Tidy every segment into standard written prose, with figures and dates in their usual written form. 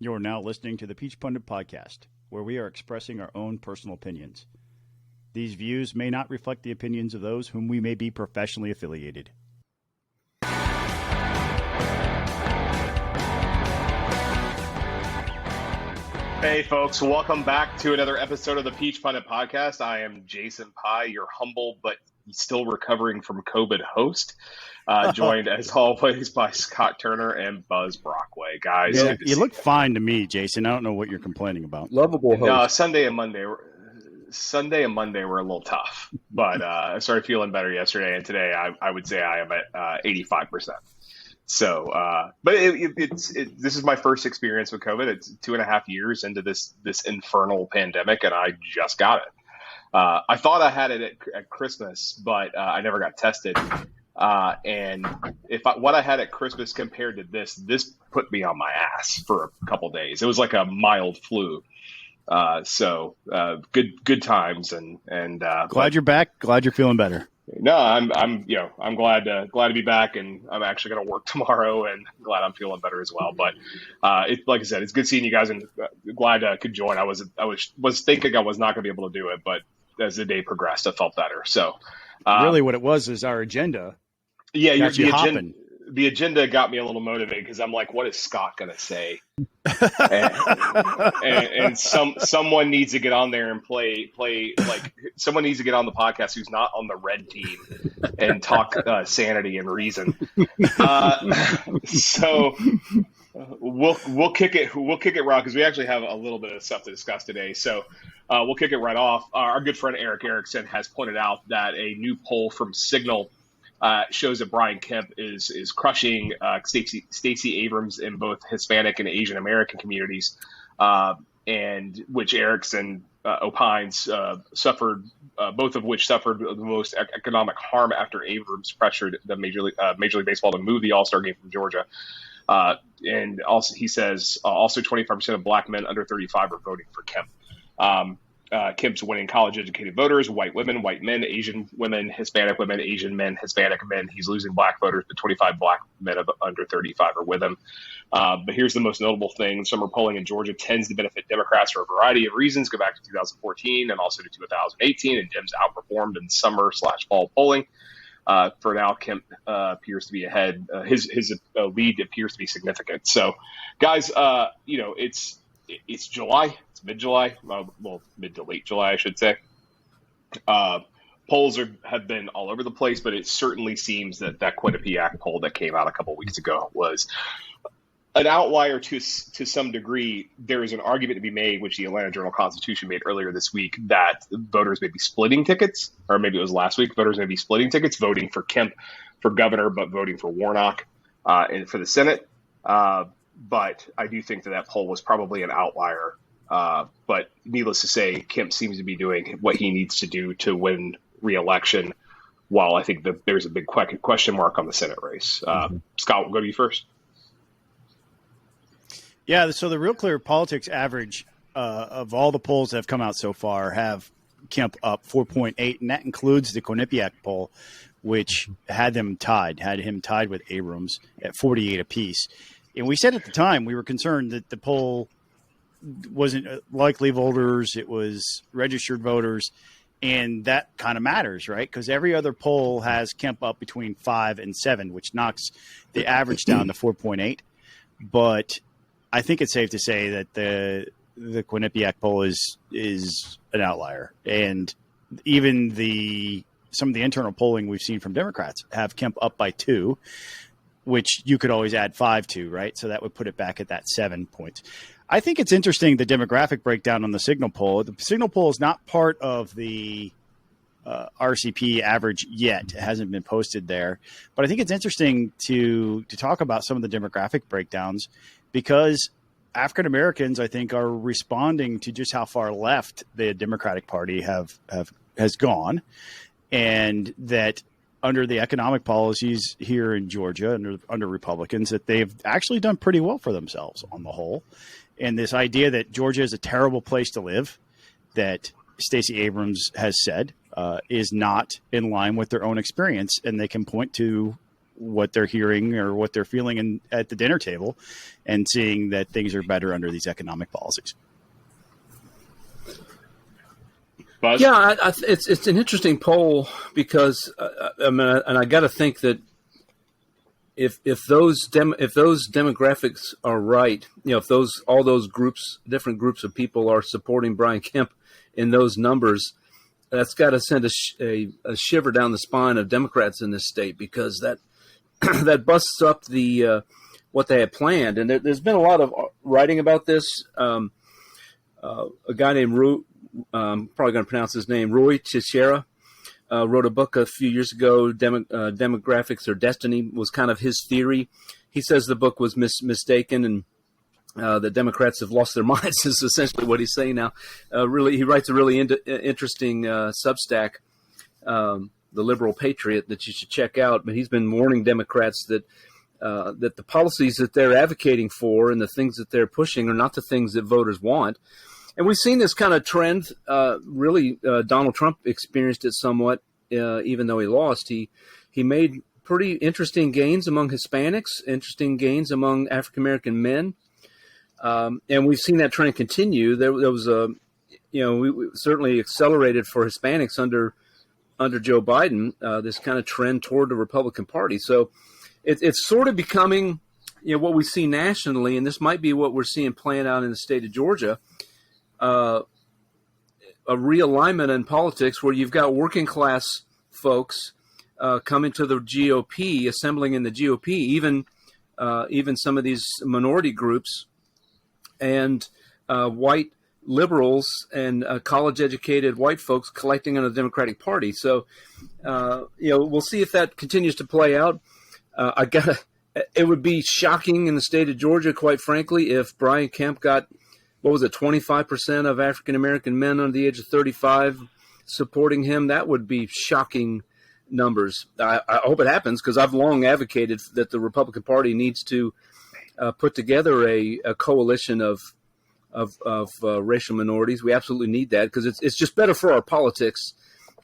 You're now listening to the Peach Pundit Podcast, where we are expressing our own personal opinions. These views may not reflect the opinions of those whom we may be professionally affiliated. Hey folks, welcome back to another episode of the Peach Pundit Podcast. I am Jason Pye, your humble but still recovering from COVID host, joined as always by Scott Turner and Buzz Brockway. Guys, yeah, you look fine to me, Jason. I don't know what you're complaining about. Lovable host. Sunday and Monday were a little tough, but I started feeling better yesterday, and today I would say I am at 85%. So, but this is my first experience with COVID. It's 2.5 years into this infernal pandemic, and I just got it. I thought I had it at Christmas, but I never got tested. And what I had at Christmas compared to this put me on my ass for a couple days. It was like a mild flu. So good times, and glad you're back. Glad you're feeling better. No, I'm glad to be back, and I'm actually going to work tomorrow, and glad I'm feeling better as well. But like I said, it's good seeing you guys, and glad I could join. I was thinking I was not going to be able to do it, but as the day progressed, I felt better. So really, what it was is our agenda. Yeah, the agenda got me a little motivated because I'm like, what is Scott going to say? and someone needs to get on there and play like someone needs to get on the podcast who's not on the red team and talk sanity and reason. So we'll kick it raw because we actually have a little bit of stuff to discuss today. So we'll kick it right off. Our good friend Eric Erickson has pointed out that a new poll from Cygnal shows that Brian Kemp is crushing Stacey Abrams in both Hispanic and Asian American communities, and which Erickson opines suffered, both of which suffered the most economic harm after Abrams pressured the Major League Baseball to move the All-Star game from Georgia. And also, he says, also 25% of black men under 35 are voting for Kemp. Kemp's winning college-educated voters, white women, white men, Asian women, Hispanic women, Asian men, Hispanic men. He's losing black voters, but 25 black men of under 35 are with him. But here's the most notable thing. Summer polling in Georgia tends to benefit Democrats for a variety of reasons. Go back to 2014 and also to 2018, and Dems outperformed in summer/fall polling. For now, Kemp appears to be ahead. His lead appears to be significant. So, guys, it's July. It's mid-July. Well, mid to late July, I should say. Polls have been all over the place, but it certainly seems that Quinnipiac poll that came out a couple weeks ago was an outlier to some degree. There is an argument to be made, which the Atlanta Journal-Constitution made earlier this week, that voters may be splitting tickets, or maybe it was last week. Voters may be splitting tickets, voting for Kemp for governor, but voting for Warnock and for the Senate. But I do think that poll was probably an outlier. But needless to say, Kemp seems to be doing what he needs to do to win re-election, while I think that there's a big question mark on the Senate race. Scott, we'll go to you first. Yeah, so the Real Clear Politics average of all the polls that have come out so far have Kemp up 4.8, and that includes the Quinnipiac poll, which had him tied with Abrams at 48 apiece. And we said at the time we were concerned that the poll wasn't likely voters, it was registered voters, and that kind of matters, right? Because every other poll has Kemp up between 5 and 7, which knocks the average down to 4.8. But I think it's safe to say that the Quinnipiac poll is an outlier, and even some of the internal polling we've seen from Democrats have Kemp up by 2. Which you could always add 5 to, right? So that would put it back at that 7 points. I think it's interesting, the demographic breakdown on the Cygnal poll. The Cygnal poll is not part of the RCP average yet. It hasn't been posted there. But I think it's interesting to talk about some of the demographic breakdowns because African Americans, I think, are responding to just how far left the Democratic Party has gone, and that under the economic policies here in Georgia, under Republicans, that they've actually done pretty well for themselves on the whole. And this idea that Georgia is a terrible place to live, that Stacey Abrams has said, is not in line with their own experience. And they can point to what they're hearing or what they're feeling at the dinner table, and seeing that things are better under these economic policies. Buzz? Yeah, it's an interesting poll because I got to think that if those demographics are right, if all those different groups of people are supporting Brian Kemp in those numbers, that's got to send a shiver down the spine of Democrats in this state, because that that busts up the what they had planned. And there's been a lot of writing about this. A guy named I'm probably going to pronounce his name, Roy Teixeira, wrote a book a few years ago, Demographics or Destiny was kind of his theory. He says the book was mistaken, and the Democrats have lost their minds is essentially what he's saying now. He writes a really interesting Substack, The Liberal Patriot, that you should check out. But he's been warning Democrats that the policies that they're advocating for and the things that they're pushing are not the things that voters want. And we've seen this kind of trend. Donald Trump experienced it somewhat, even though he lost. He made pretty interesting gains among Hispanics, interesting gains among African American men, and we've seen that trend continue. There was we certainly accelerated for Hispanics under Joe Biden. This kind of trend toward the Republican Party. So it's sort of becoming, what we see nationally, and this might be what we're seeing playing out in the state of Georgia. A realignment in politics where you've got working class folks coming to the GOP, assembling in the GOP, even some of these minority groups, and white liberals and college-educated white folks collecting on the Democratic Party. So, we'll see if that continues to play out. It would be shocking in the state of Georgia, quite frankly, if Brian Kemp got 25% of African-American men under the age of 35 supporting him. That would be shocking numbers. I hope it happens, because I've long advocated that the Republican Party needs to put together a coalition of racial minorities. We absolutely need that, because it's just better for our politics,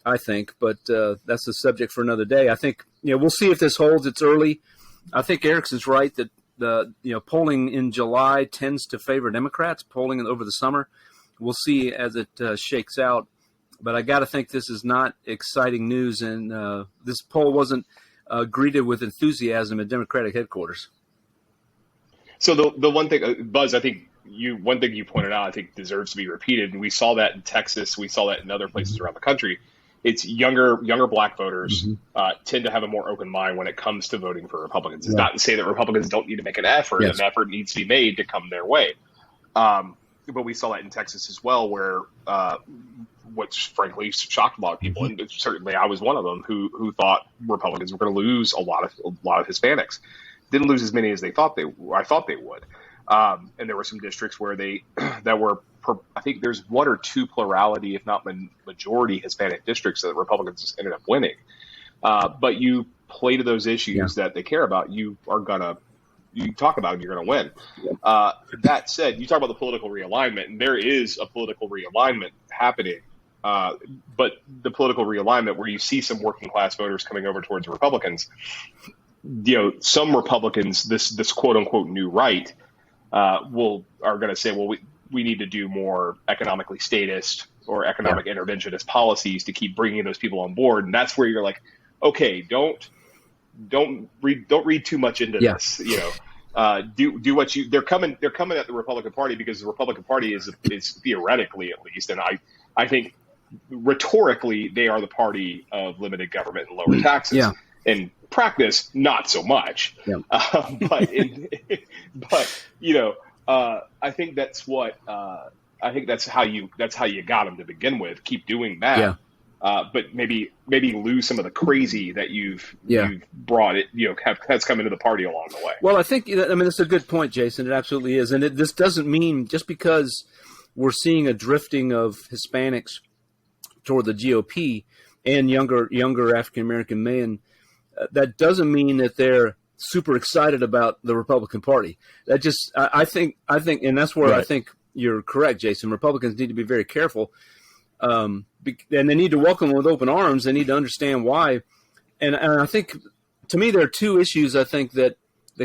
I think. But that's a subject for another day. I think we'll see if this holds. It's early. I think Erickson's right that the polling in July tends to favor Democrats. Polling over the summer, we'll see as it shakes out. But I got to think this is not exciting news, and this poll wasn't greeted with enthusiasm at Democratic headquarters. So the one thing, Buzz, I think one thing you pointed out, I think deserves to be repeated, and we saw that in Texas, we saw that in other places around the country. It's younger Black voters tend to have a more open mind when it comes to voting for Republicans. It's not to say that Republicans don't need to make an effort. Yes. An effort needs to be made to come their way. But we saw that in Texas as well, where which frankly shocked a lot of people, and certainly I was one of them who thought Republicans were going to lose a lot of Hispanics. Didn't lose as many as I thought they would. And there were some districts where I think there's one or two plurality, if not majority Hispanic districts that Republicans ended up winning. But you play to those issues that they care about, you talk about them, you're going to win. That said, you talk about the political realignment, and there is a political realignment happening. But the political realignment where you see some working class voters coming over towards Republicans, some Republicans, this quote unquote new right, are going to say, well, we need to do more economically statist or economic interventionist policies to keep bringing those people on board. And that's where you're like, okay, don't read too much into this. Do what they're coming at the Republican Party because the Republican Party is theoretically, at least, and I think rhetorically they are the party of limited government and lower taxes. Yeah. In practice, not so much. Yeah. But I think that's how you got them to begin with. Keep doing that. Yeah. But maybe lose some of the crazy that you've brought it, has come into the party along the way. Well, I think, that's a good point, Jason. It absolutely is. And this doesn't mean just because we're seeing a drifting of Hispanics toward the GOP and younger African-American men, that doesn't mean that they're super excited about the Republican Party. That just, I think, and that's where I think you're correct, Jason. Republicans need to be very careful. And they need to welcome them with open arms. They need to understand why. And I think to me, there are two issues I think that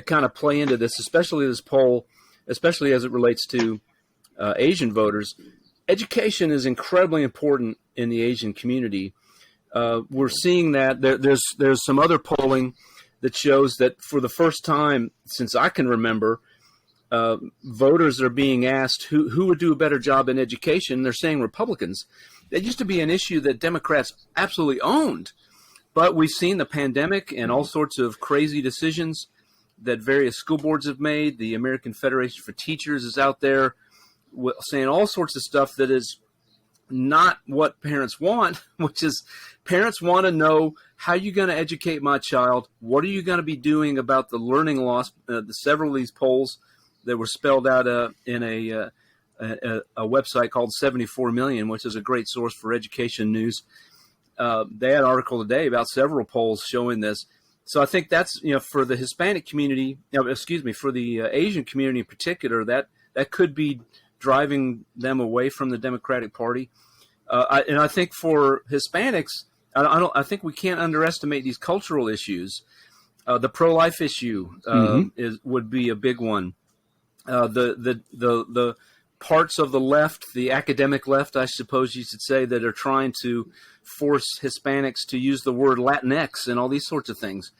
kind of play into this, especially this poll, especially as it relates to Asian voters. Education is incredibly important in the Asian community. We're seeing that there's some other polling that shows that for the first time since I can remember, voters are being asked who would do a better job in education. They're saying Republicans. That used to be an issue that Democrats absolutely owned, but we've seen the pandemic and all sorts of crazy decisions that various school boards have made. The American Federation for Teachers is out there saying all sorts of stuff that is not what parents want, which is parents want to know, how are you going to educate my child? What are you going to be doing about the learning loss? Several of these polls that were spelled out in a website called 74 Million, which is a great source for education news. They had an article today about several polls showing this. So I think that's, for the Hispanic community, for the Asian community in particular, that could be driving them away from the Democratic Party. And I think for Hispanics, I think we can't underestimate these cultural issues. The pro-life issue would be a big one. The parts of the left, the academic left, I suppose you should say, that are trying to force Hispanics to use the word Latinx and all these sorts of things.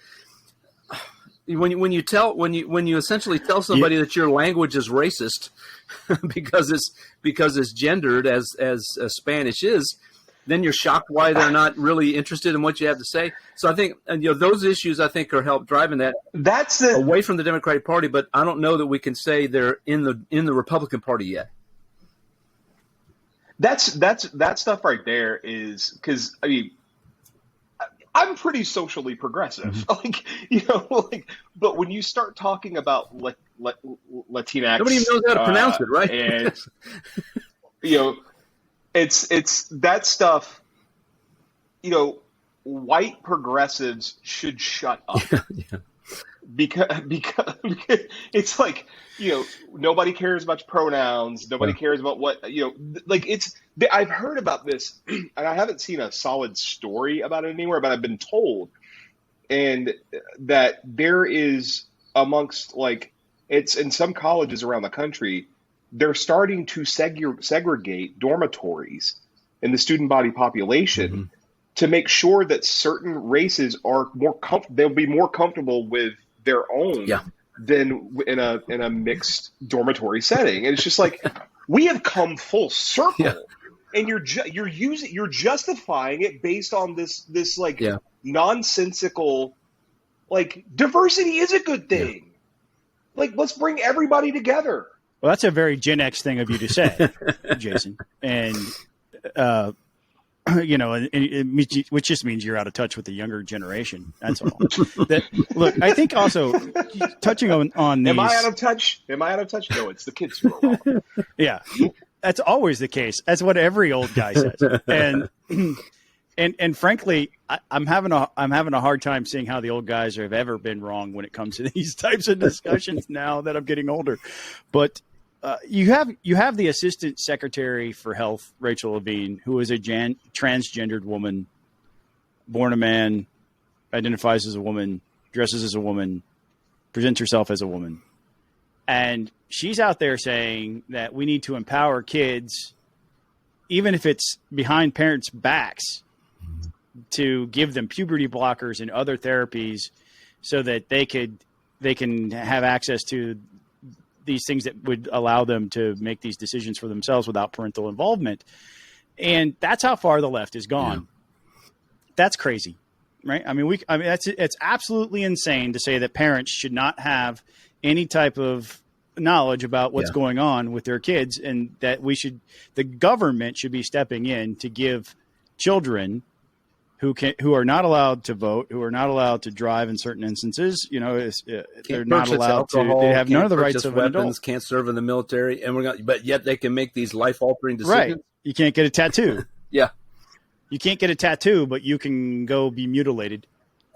When you essentially tell somebody that your language is racist because it's gendered as Spanish is, then you're shocked why they're not really interested in what you have to say. So I think, those issues I think are help driving that away from the Democratic Party. But I don't know that we can say they're in the Republican Party yet. That stuff right there is because I'm pretty socially progressive, but when you start talking about Latinx, nobody even knows how to pronounce it, right? And it's that stuff. White progressives should shut up because it's like, nobody cares about pronouns. Nobody cares about what, I've heard about this and I haven't seen a solid story about it anywhere, but I've been told, and that there is amongst, it's in some colleges around the country, they're starting to segregate dormitories in the student body population to make sure that certain races are they'll be more comfortable with their own than in a mixed dormitory setting. And it's just like, we have come full circle, and you're justifying it based on this nonsensical, diversity is a good thing. Let's bring everybody together. Well, that's a very Gen X thing of you to say, Jason. And, which just means you're out of touch with the younger generation. That's all. Look, I think also touching on these. Am I out of touch? No, it's the kids who are wrong. Yeah, that's always the case. That's what every old guy says. And frankly, I'm having a hard time seeing how the old guys have ever been wrong when it comes to these types of discussions now that I'm getting older. But you have the Assistant Secretary for Health, Rachel Levine, who is a transgendered woman, born a man, identifies as a woman, dresses as a woman, presents herself as a woman. And she's out there saying that we need to empower kids, even if it's behind parents' backs, to give them puberty blockers and other therapies so that they can have access to these things that would allow them to make these decisions for themselves without parental involvement. And that's how far the left has gone. Yeah. That's crazy, right? It's absolutely insane to say that parents should not have any type of knowledge about what's going on with their kids, and that the government should be stepping in to give children who are not allowed to vote, who are not allowed to drive in certain instances, they're not allowed alcohol, to. They have none of the rights of weapons, an adult. Can't serve in the military, but yet they can make these life-altering decisions. Right? You can't get a tattoo. Yeah, you can't get a tattoo, but you can go be mutilated.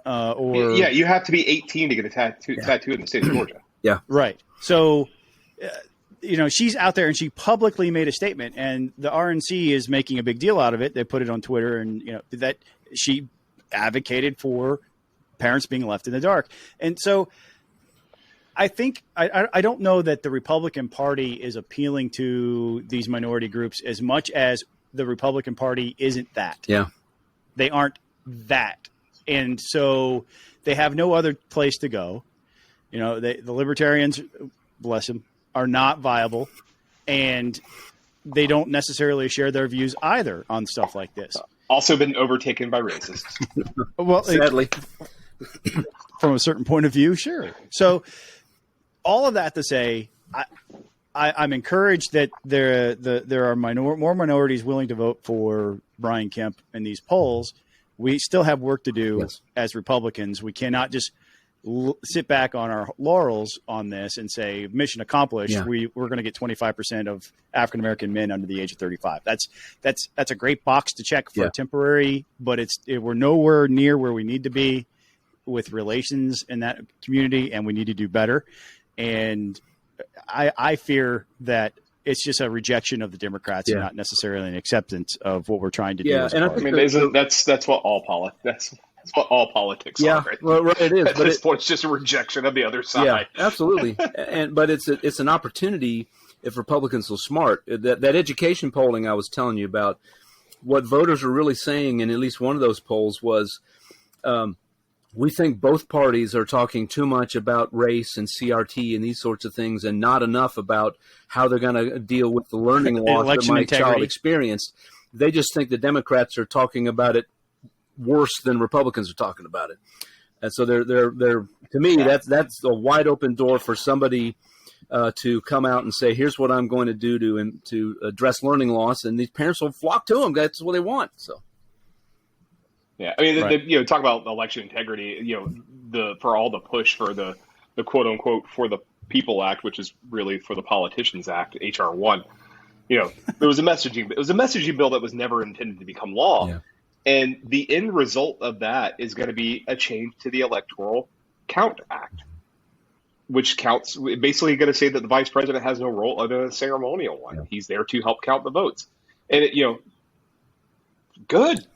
You have to be 18 to get a tattoo in the state of Georgia. Yeah, right. So, she's out there and she publicly made a statement, and the RNC is making a big deal out of it. They put it on Twitter, and that she advocated for parents being left in the dark. And so I think I don't know that the Republican Party is appealing to these minority groups as much as the Republican Party isn't that. Yeah. They aren't that. And so they have no other place to go. You know, the libertarians, bless them, are not viable, and they don't necessarily share their views either on stuff like this. Also been overtaken by racists. Well, sadly. From a certain point of view, sure. So all of that to say, I'm encouraged that there are more minorities willing to vote for Brian Kemp in these polls. We still have work to do as Republicans. We cannot just sit back on our laurels on this and say mission accomplished. Yeah. We're going to get 25% of African American men under the age of 35. That's a great box to check for temporary, but we're nowhere near where we need to be with relations in that community, and we need to do better. And I fear that it's just a rejection of the Democrats and not necessarily an acceptance of what we're trying to do. Yeah, and I mean, that's what all politics. That's what all politics are. Right? Well, right, it is. At this point, it's just a rejection of the other side. Yeah, absolutely. But it's an opportunity if Republicans are smart. That education polling I was telling you about, what voters are really saying in at least one of those polls was, we think both parties are talking too much about race and CRT and these sorts of things, and not enough about how they're going to deal with the learning loss that my child experienced. They just think the Democrats are talking about it worse than Republicans are talking about it. And so they're to me, that's a wide open door for somebody to come out and say, here's what I'm going to do to address learning loss. And these parents will flock to them. That's what they want. So. Yeah, I mean, talk about election integrity. For all the push for the quote unquote For the People Act, which is really For the Politicians Act, HR 1. There was a messaging bill that was never intended to become law, and the end result of that is going to be a change to the Electoral Count Act, which counts basically going to say that the vice president has no role other than a ceremonial one. Yeah. He's there to help count the votes, and good.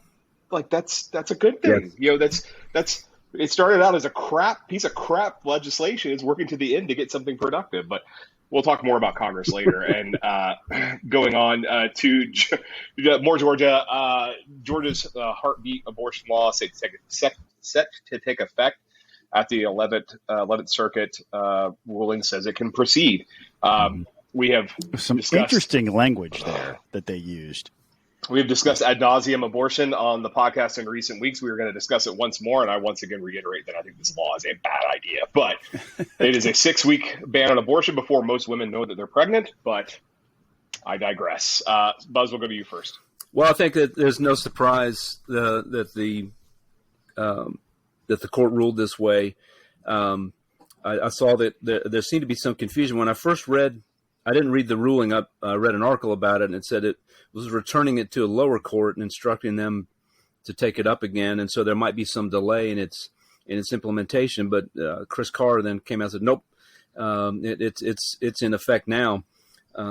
Like that's a good thing. Yes. That's it started out as a piece of crap legislation. It's working to the end to get something productive, but we'll talk more about Congress later. And going on to more Georgia, Georgia's heartbeat abortion law set to take effect at the 11th Circuit ruling says it can proceed. We have some interesting language there that they used. We've discussed ad nauseum abortion on the podcast in recent weeks. We were going to discuss it once more, and I once again reiterate that I think this law is a bad idea. But it is a 6-week ban on abortion before most women know that they're pregnant, but I digress. Buzz, we'll go to you first. Well, I think that there's no surprise that the court ruled this way. I saw that there seemed to be some confusion. When I first I didn't read the ruling. I read an article about it, and it said it was returning it to a lower court and instructing them to take it up again. And so there might be some delay in its implementation. But Chris Carr then came out and said, nope, it's in effect now.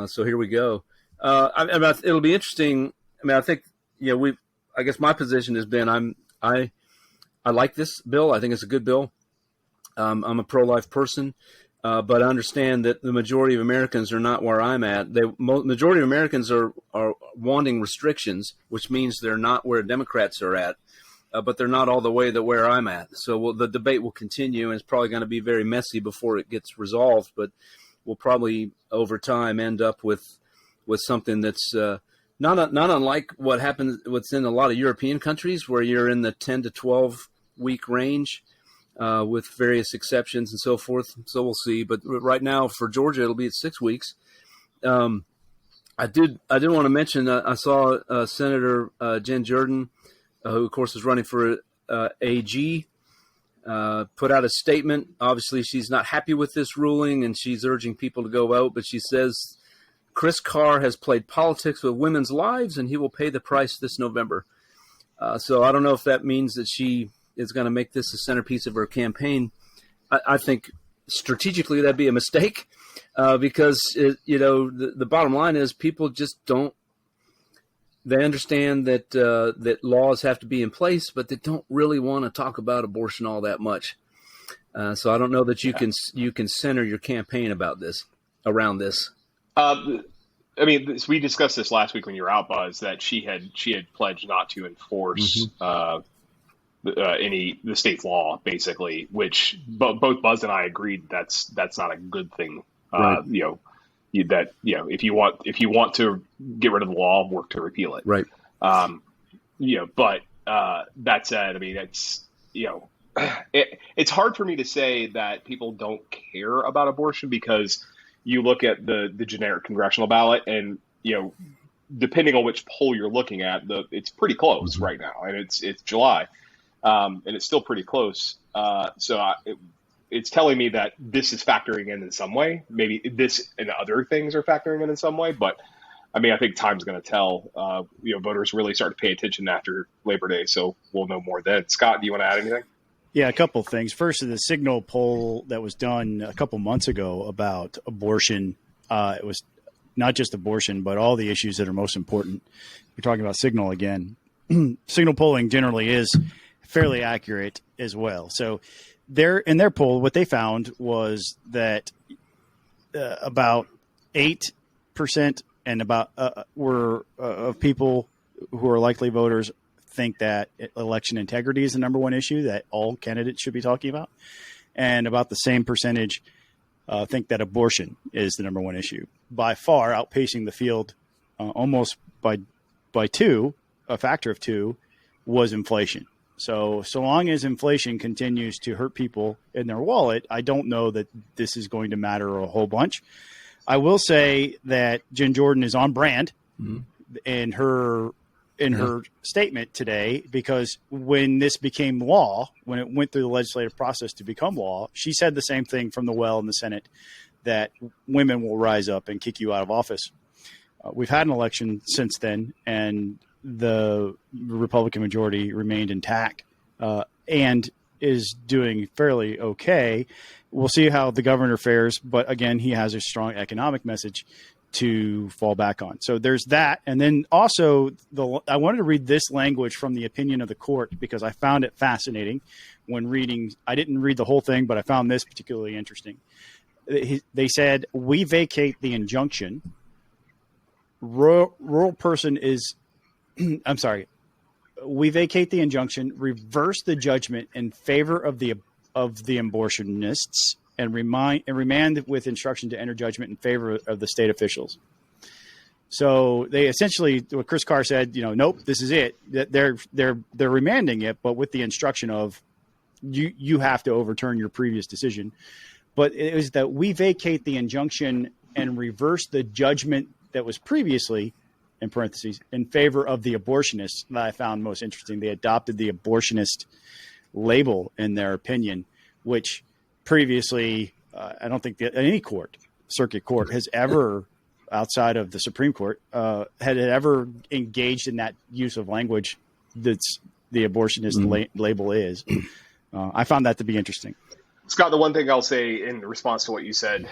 So here we go. It'll be interesting. I mean, I think, I guess my position has been, I like this bill. I think it's a good bill. I'm a pro-life person. But I understand that the majority of Americans are not where I'm at. The majority of Americans are wanting restrictions, which means they're not where Democrats are at, but they're not all the way to where I'm at. So the debate will continue, and it's probably going to be very messy before it gets resolved. But we'll probably over time end up with something that's not unlike what's in a lot of European countries, where you're in the 10 to 12 week range. With various exceptions and so forth. So we'll see. But right now for Georgia, it'll be at 6 weeks. I did want to mention, I saw Senator Jen Jordan, who of course is running for AG, put out a statement. Obviously she's not happy with this ruling and she's urging people to go out, but she says Chris Carr has played politics with women's lives and he will pay the price this November. So I don't know if that means that she is going to make this a centerpiece of her campaign. I think strategically that'd be a mistake because the bottom line is people just don't. They understand that that laws have to be in place, but they don't really want to talk about abortion all that much. So I don't know that you can center your campaign around this. I mean, we discussed this last week when you were out, Buzz, that she had pledged not to enforce the state's law, basically. Which both Buzz and I agreed that's not a good thing. Right. If you want to get rid of the law, work to repeal it. Right. But that said, I mean, it's hard for me to say that people don't care about abortion, because you look at the generic congressional ballot, and depending on which poll you're looking at, it's pretty close right now, and it's July, and it's still pretty close. It's telling me that this is factoring in some way. Maybe this and other things are factoring in some way, but I mean, I think time's going to tell. Voters really start to pay attention after Labor Day, so we'll know more then. Scott, do you want to add anything? Yeah, a couple of things. First, the Cygnal poll that was done a couple months ago about abortion, it was not just abortion, but all the issues that are most important. We're talking about Cygnal again. Cygnal polling generally is fairly accurate as well. So in their poll, what they found was that about 8% and about of people who are likely voters think that election integrity is the number one issue that all candidates should be talking about. And about the same percentage think that abortion is the number one issue, by far outpacing the field almost by two, a factor of two, was inflation. So long as inflation continues to hurt people in their wallet, I don't know that this is going to matter a whole bunch. I will say that Jen Jordan is on brand in her statement today, because when this became law, when it went through the legislative process to become law, she said the same thing from the well in the Senate, that women will rise up and kick you out of office. We've had an election since then, and the Republican majority remained intact and is doing fairly okay. We'll see how the governor fares, but again, he has a strong economic message to fall back on. So there's that. And then also I wanted to read this language from the opinion of the court, because I found it fascinating when reading. I didn't read the whole thing, but I found this particularly interesting. They said, we vacate the injunction. Rural person is, I'm sorry. We vacate the injunction, reverse the judgment in favor of the abortionists, and remand with instruction to enter judgment in favor of the state officials. So they essentially, what Chris Carr said, nope, this is it. They're remanding it, but with the instruction of you have to overturn your previous decision. But it was that we vacate the injunction and reverse the judgment that was previously, in parentheses, in favor of the abortionists, that I found most interesting. They adopted the abortionist label in their opinion, which previously, I don't think that any circuit court has ever, outside of the Supreme Court, had ever engaged in that use of language that's the abortionist label is. I found that to be interesting. Scott, the one thing I'll say in response to what you said,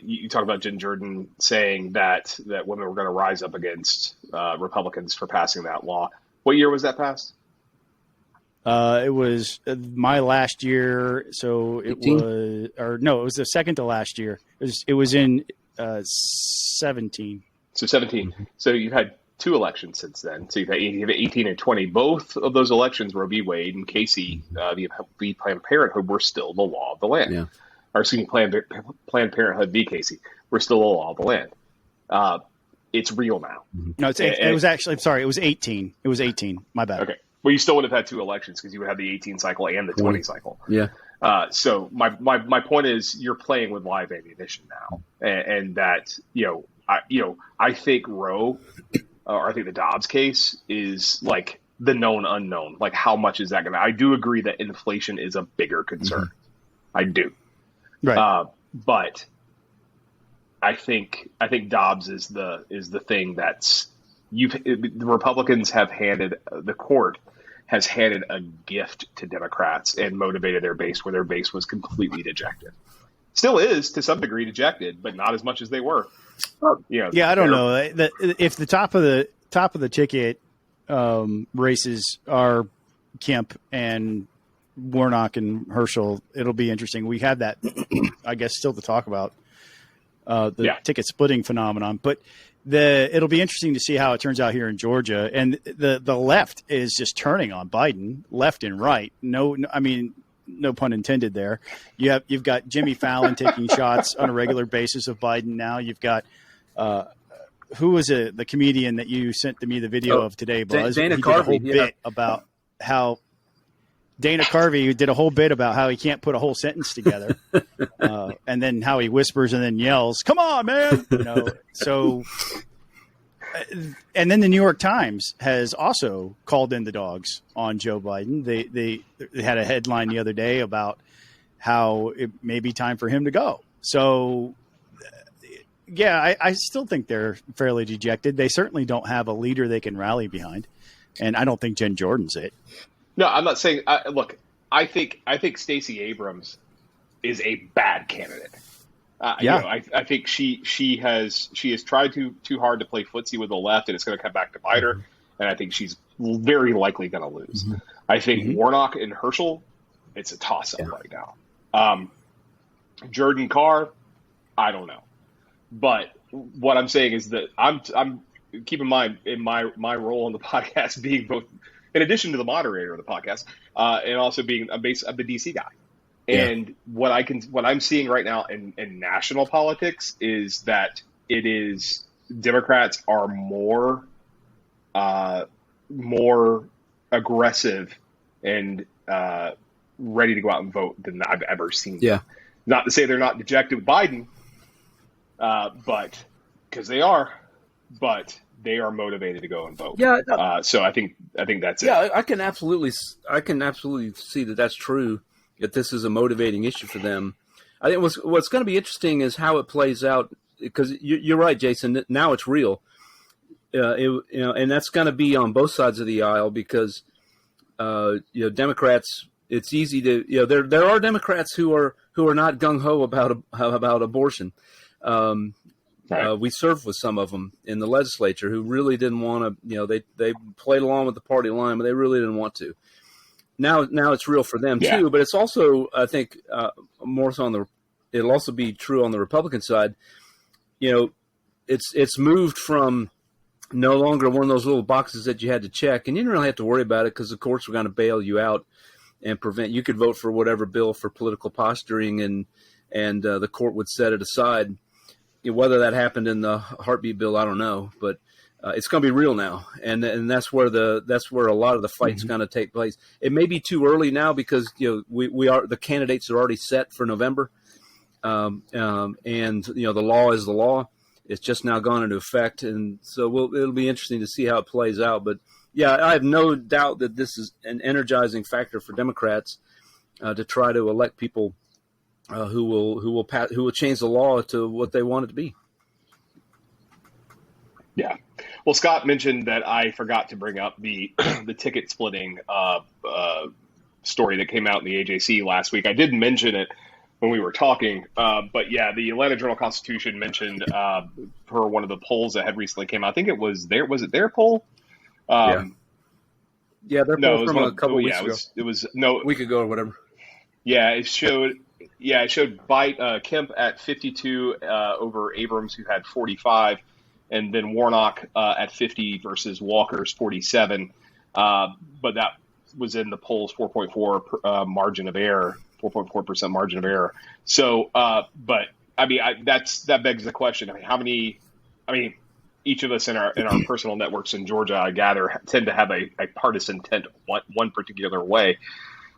you talked about Jen Jordan saying that women were going to rise up against Republicans for passing that law. What year was that passed? It was my last year, so it 18? it was the second to last year. It was in 17. So 17. Mm-hmm. So you've had two elections since then. So you've had 18 and 20. Both of those elections, Roe v. Wade and Casey v. Planned Parenthood, were still the law of the land. Yeah. Or excuse me, Planned Parenthood v. Casey, were still the law of the land. It's real now. No, it was actually, I'm sorry, it was 18. It was 18. My bad. Okay. Well, you still would have had two elections, because you would have the 18 cycle and the 20 cycle. Yeah. So my point is, you're playing with live ammunition now, and that I think Roe, or I think the Dobbs case, is like the known unknown. Like, how much is that going to? I do agree that inflation is a bigger concern. Mm-hmm. I do. Right. But I think Dobbs is the thing that's the Republicans have handed, the court has handed a gift to Democrats and motivated their base, where their base was completely dejected. Still is to some degree dejected, but not as much as they were. Yeah, I don't know. If the top of top of the ticket races are Kemp and Warnock and Herschel. It'll be interesting. We have that, I guess, still to talk about the ticket splitting phenomenon, but it'll be interesting to see how it turns out here in Georgia. And the left is just turning on Biden, left and right. No, pun intended there. You've got Jimmy Fallon taking shots on a regular basis of Biden now. You've got who was the comedian that you sent to me the video of today, Buzz? Dana he Carvey, did a whole bit about how Dana Carvey did a whole bit about how he can't put a whole sentence together, and then how he whispers and then yells, "Come on, man!" So. And then the New York Times has also called in the dogs on Joe Biden. They had a headline the other day about how it may be time for him to go. So, yeah, I still think they're fairly dejected. They certainly don't have a leader they can rally behind, and I don't think Jen Jordan's it. No, I'm not saying. Look, I think Stacey Abrams is a bad candidate. I think she has tried too hard to play footsie with the left, and it's going to come back to bite her. And I think she's very likely going to lose. Mm-hmm. I think Warnock and Herschel, it's a toss-up right now. Jordan Carr, I don't know. But what I'm saying is that I'm keep in mind in my role on the podcast being both, in addition to the moderator of the podcast, and also being the DC guy. And what I'm seeing right now in national politics is that it is Democrats are more aggressive and ready to go out and vote than I've ever seen. Yeah. Not to say they're not dejected with Biden, but because they are, but they are motivated to go and vote. Yeah. So I think that's it. Yeah, I can absolutely see that that's true. That this is a motivating issue for them. I think what's going to be interesting is how it plays out, because you're right, Jason. Now it's real, and that's going to be on both sides of the aisle because Democrats. It's easy to there are Democrats who are not gung ho about abortion. Right. We served with some of them in the legislature who really didn't want to. They played along with the party line, but they really didn't want to. Now it's real for them too, but it's also, I think, more so it'll also be true on the Republican side. It's moved from no longer one of those little boxes that you had to check, and you didn't really have to worry about it because the courts were going to bail you out and prevent. You could vote for whatever bill for political posturing, and the court would set it aside. Whether that happened in the heartbeat bill, I don't know, but. It's going to be real now, and that's where a lot of the fight's going to take place. It may be too early now because the candidates are already set for November, and the law is the law. It's just now gone into effect, and so it'll be interesting to see how it plays out. But yeah, I have no doubt that this is an energizing factor for Democrats to try to elect people who will change the law to what they want it to be. Yeah. Well, Scott mentioned that I forgot to bring up the ticket splitting story that came out in the AJC last week. I did mention it when we were talking, but yeah, the Atlanta Journal-Constitution mentioned for one of the polls that had recently came out. I think it was their poll? Yeah, their poll from a couple weeks ago. It was a week ago or whatever. Yeah, it showed Kemp at 52 over Abrams, who had 45. And then Warnock at 50 versus Walker's 47. But that was in the polls 4.4 margin of error, 4.4% margin of error. So, but I mean, that begs the question. Each of us in our personal networks in Georgia, I gather, tend to have a partisan tent one particular way.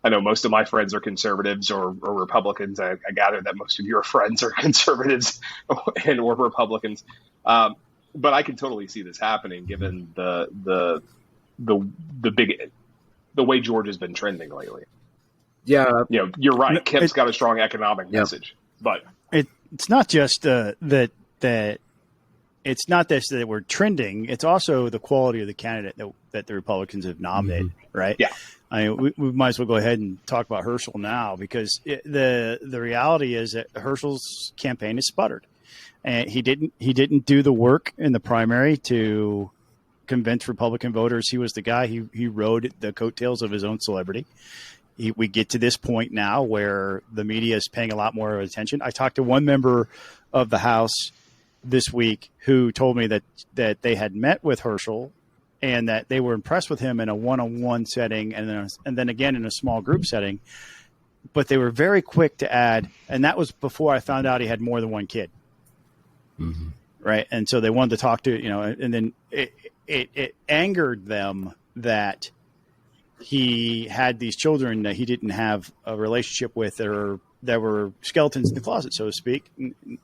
I know most of my friends are conservatives or Republicans. I gather that most of your friends are conservatives or Republicans. But I can totally see this happening given the way Georgia's been trending lately. Yeah, you're right. Kemp's got a strong economic message, but it's not just that it's not this that we're trending. It's also the quality of the candidate that the Republicans have nominated, right? Yeah. I mean, we might as well go ahead and talk about Herschel now because the reality is that Herschel's campaign has sputtered. And he didn't do the work in the primary to convince Republican voters he was the guy. He rode the coattails of his own celebrity. We get to this point now where the media is paying a lot more attention. I talked to one member of the House this week who told me that they had met with Herschel and that they were impressed with him in a one-on-one setting and then again in a small group setting. But they were very quick to add, and that was before I found out he had more than one kid. Mm-hmm. Right. And so they wanted to talk to, and then it angered them that he had these children that he didn't have a relationship with or that were skeletons in the closet, so to speak,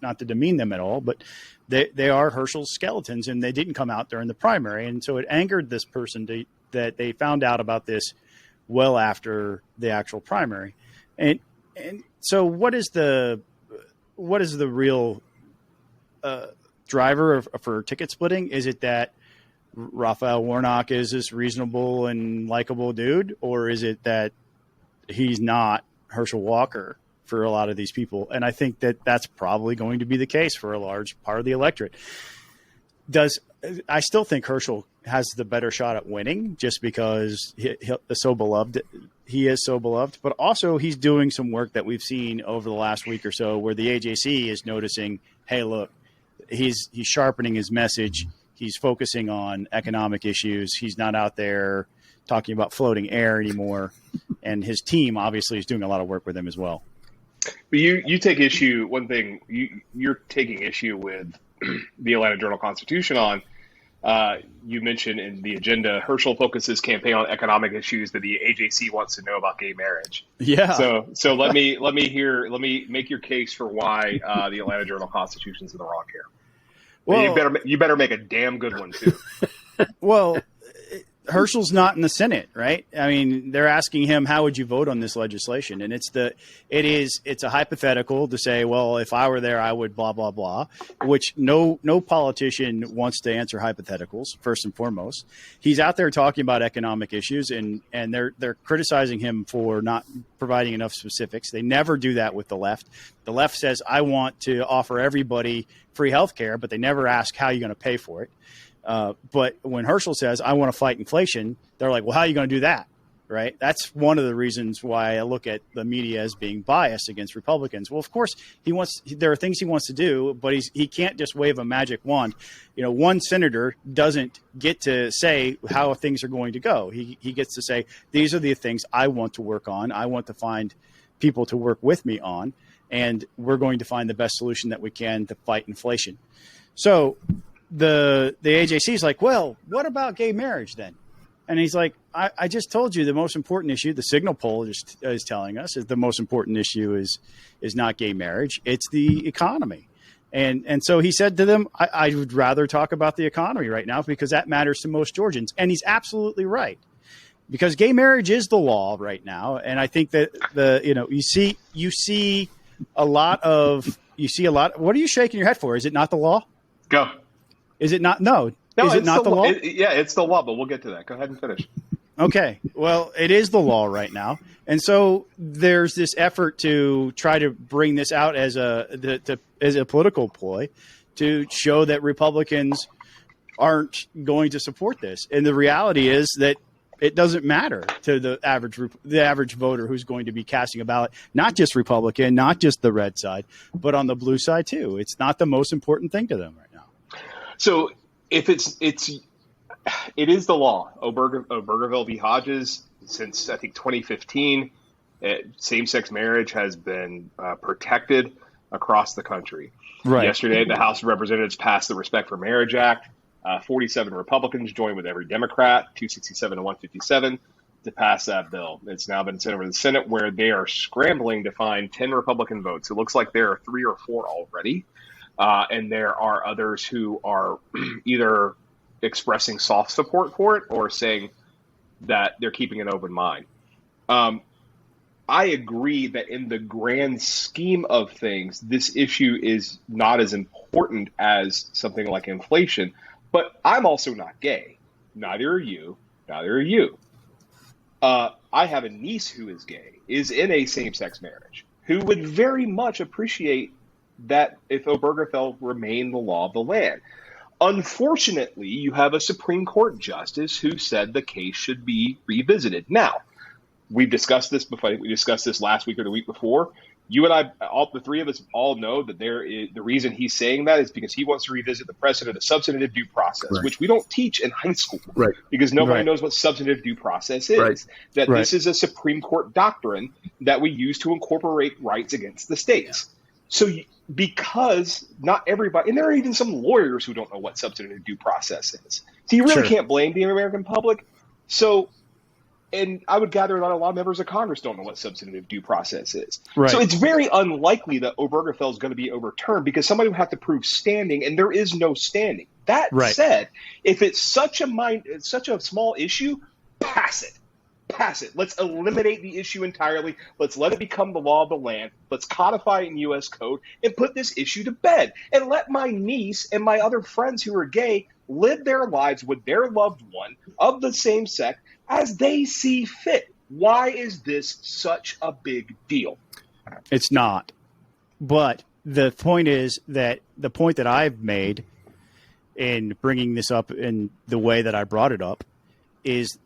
not to demean them at all, but they are Herschel's skeletons and they didn't come out during the primary. And so it angered this person that they found out about this well after the actual primary. And so what is the real driver for ticket splitting? Is it that Raphael Warnock is this reasonable and likable dude, or is it that he's not Herschel Walker for a lot of these people? And I think that that's probably going to be the case for a large part of the electorate. I still think Herschel has the better shot at winning just because he is so beloved, but also he's doing some work that we've seen over the last week or so where the AJC is noticing, hey, look, he's sharpening his message. He's focusing on economic issues. He's not out there talking about floating air anymore. And his team obviously is doing a lot of work with him as well. But you take issue, one thing you're taking issue with the Atlanta Journal-Constitution on, you mentioned in the agenda, Herschel focuses campaign on economic issues that the AJC wants to know about gay marriage. Yeah. So let me make your case for why the Atlanta Journal-Constitution is in the wrong here. Well, you better make a damn good one too. Well, Herschel's not in the Senate, right? I mean, they're asking him, how would you vote on this legislation? And it's a hypothetical to say, well, if I were there, I would blah, blah, blah, which no politician wants to answer hypotheticals, first and foremost. He's out there talking about economic issues and they're criticizing him for not providing enough specifics. They never do that with the left. The left says, I want to offer everybody free health care, but they never ask how you're going to pay for it. But when Herschel says, I want to fight inflation, they're like, well, how are you going to do that? Right. That's one of the reasons why I look at the media as being biased against Republicans. Well, of course, there are things he wants to do, but he can't just wave a magic wand. One senator doesn't get to say how things are going to go. He gets to say, these are the things I want to work on. I want to find people to work with me on, and we're going to find the best solution that we can to fight inflation. So the AJC is like, well, what about gay marriage then? And he's like, I just told you the most important issue, the Cygnal poll is telling us, is the most important issue is not gay marriage. It's the economy. And so he said to them, I would rather talk about the economy right now because that matters to most Georgians. And he's absolutely right, because gay marriage is the law right now. And I think that you see a lot. What are you shaking your head for? Is it not the law? Go. Is it not? No. Is it not the law? It's the law, but we'll get to that. Go ahead and finish. Okay. Well, it is the law right now. And so there's this effort to try to bring this out as a political ploy to show that Republicans aren't going to support this. And the reality is that it doesn't matter to the average voter who's going to be casting a ballot, not just Republican, not just the red side, but on the blue side too. It's not the most important thing to them right now. So if it is the law. Obergefell v. Hodges, since I think 2015, same-sex marriage has been protected across the country. Right. Yesterday, the House of Representatives passed the Respect for Marriage Act. 47 Republicans joined with every Democrat, 267 to 157, to pass that bill. It's now been sent over to the Senate, where they are scrambling to find 10 Republican votes. It looks like there are 3 or 4 already. And there are others who are either expressing soft support for it or saying that they're keeping an open mind. I agree that in the grand scheme of things, this issue is not as important as something like inflation. But I'm also not gay. Neither are you. Neither are you. I have a niece who is gay, is in a same-sex marriage, who would very much appreciate that if Obergefell remained the law of the land. Unfortunately, you have a Supreme Court justice who said the case should be revisited. Now, we've discussed this before. We discussed this last week or the week before. You and I, the three of us, all know that the reason he's saying that is because he wants to revisit the precedent of substantive due process, right. which we don't teach in high school, right. because nobody right. knows what substantive due process is. Right. That right. this is a Supreme Court doctrine that we use to incorporate rights against the states. So because not everybody, and there are even some lawyers who don't know what substantive due process is. So you really can't blame the American public. So, and I would gather that a lot of members of Congress don't know what substantive due process is. Right. So it's very unlikely that Obergefell is going to be overturned because somebody would have to prove standing, and there is no standing. That said, if it's such a small issue, pass it. Pass it. Let's eliminate the issue entirely. Let's let it become the law of the land. Let's codify it in U.S. code and put this issue to bed. And let my niece and my other friends who are gay live their lives with their loved one of the same sex as they see fit. Why is this such a big deal? It's not. But the point is that the point that I've made in bringing this up in the way that I brought it up is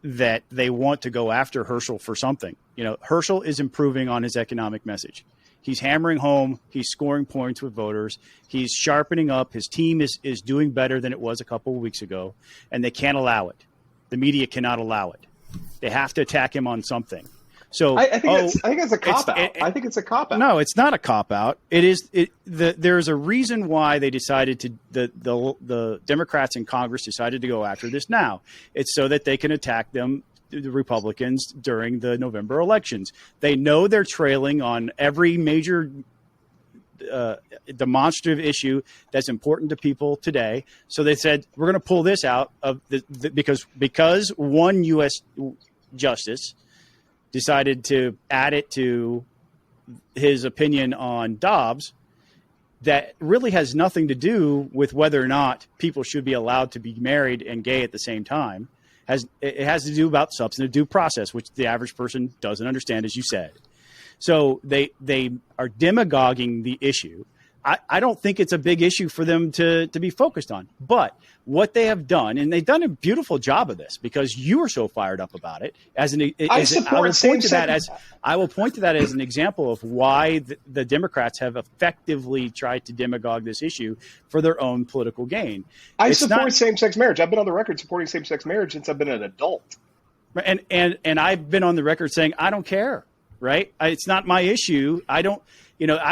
that they want to go after Herschel for something. You know, Herschel is improving on his economic message. He's hammering home. He's scoring points with voters. He's sharpening up. His team is doing better than it was a couple of weeks ago, and they can't allow it. The media cannot allow it. They have to attack him on something. So I think it's a cop-out. I think it's a cop-out. No, it's not a cop-out. There's a reason why they decided to the Democrats in Congress decided to go after this now. It's so that they can attack the Republicans during the November elections. They know they're trailing on every major demonstrative issue that's important to people today. So they said, we're going to pull this out of because one U.S. justice decided to add it to his opinion on Dobbs that really has nothing to do with whether or not people should be allowed to be married and gay at the same time. It has to do about substantive due process, which the average person doesn't understand, as you said. So they are demagoguing the issue. I don't think it's a big issue for them to be focused on. But what they have done, and they've done a beautiful job of this because you were so fired up about it. I will point to that as an example of why the Democrats have effectively tried to demagogue this issue for their own political gain. I support same-sex marriage. I've been on the record supporting same-sex marriage since I've been an adult. And I've been on the record saying I don't care. Right? It's not my issue. I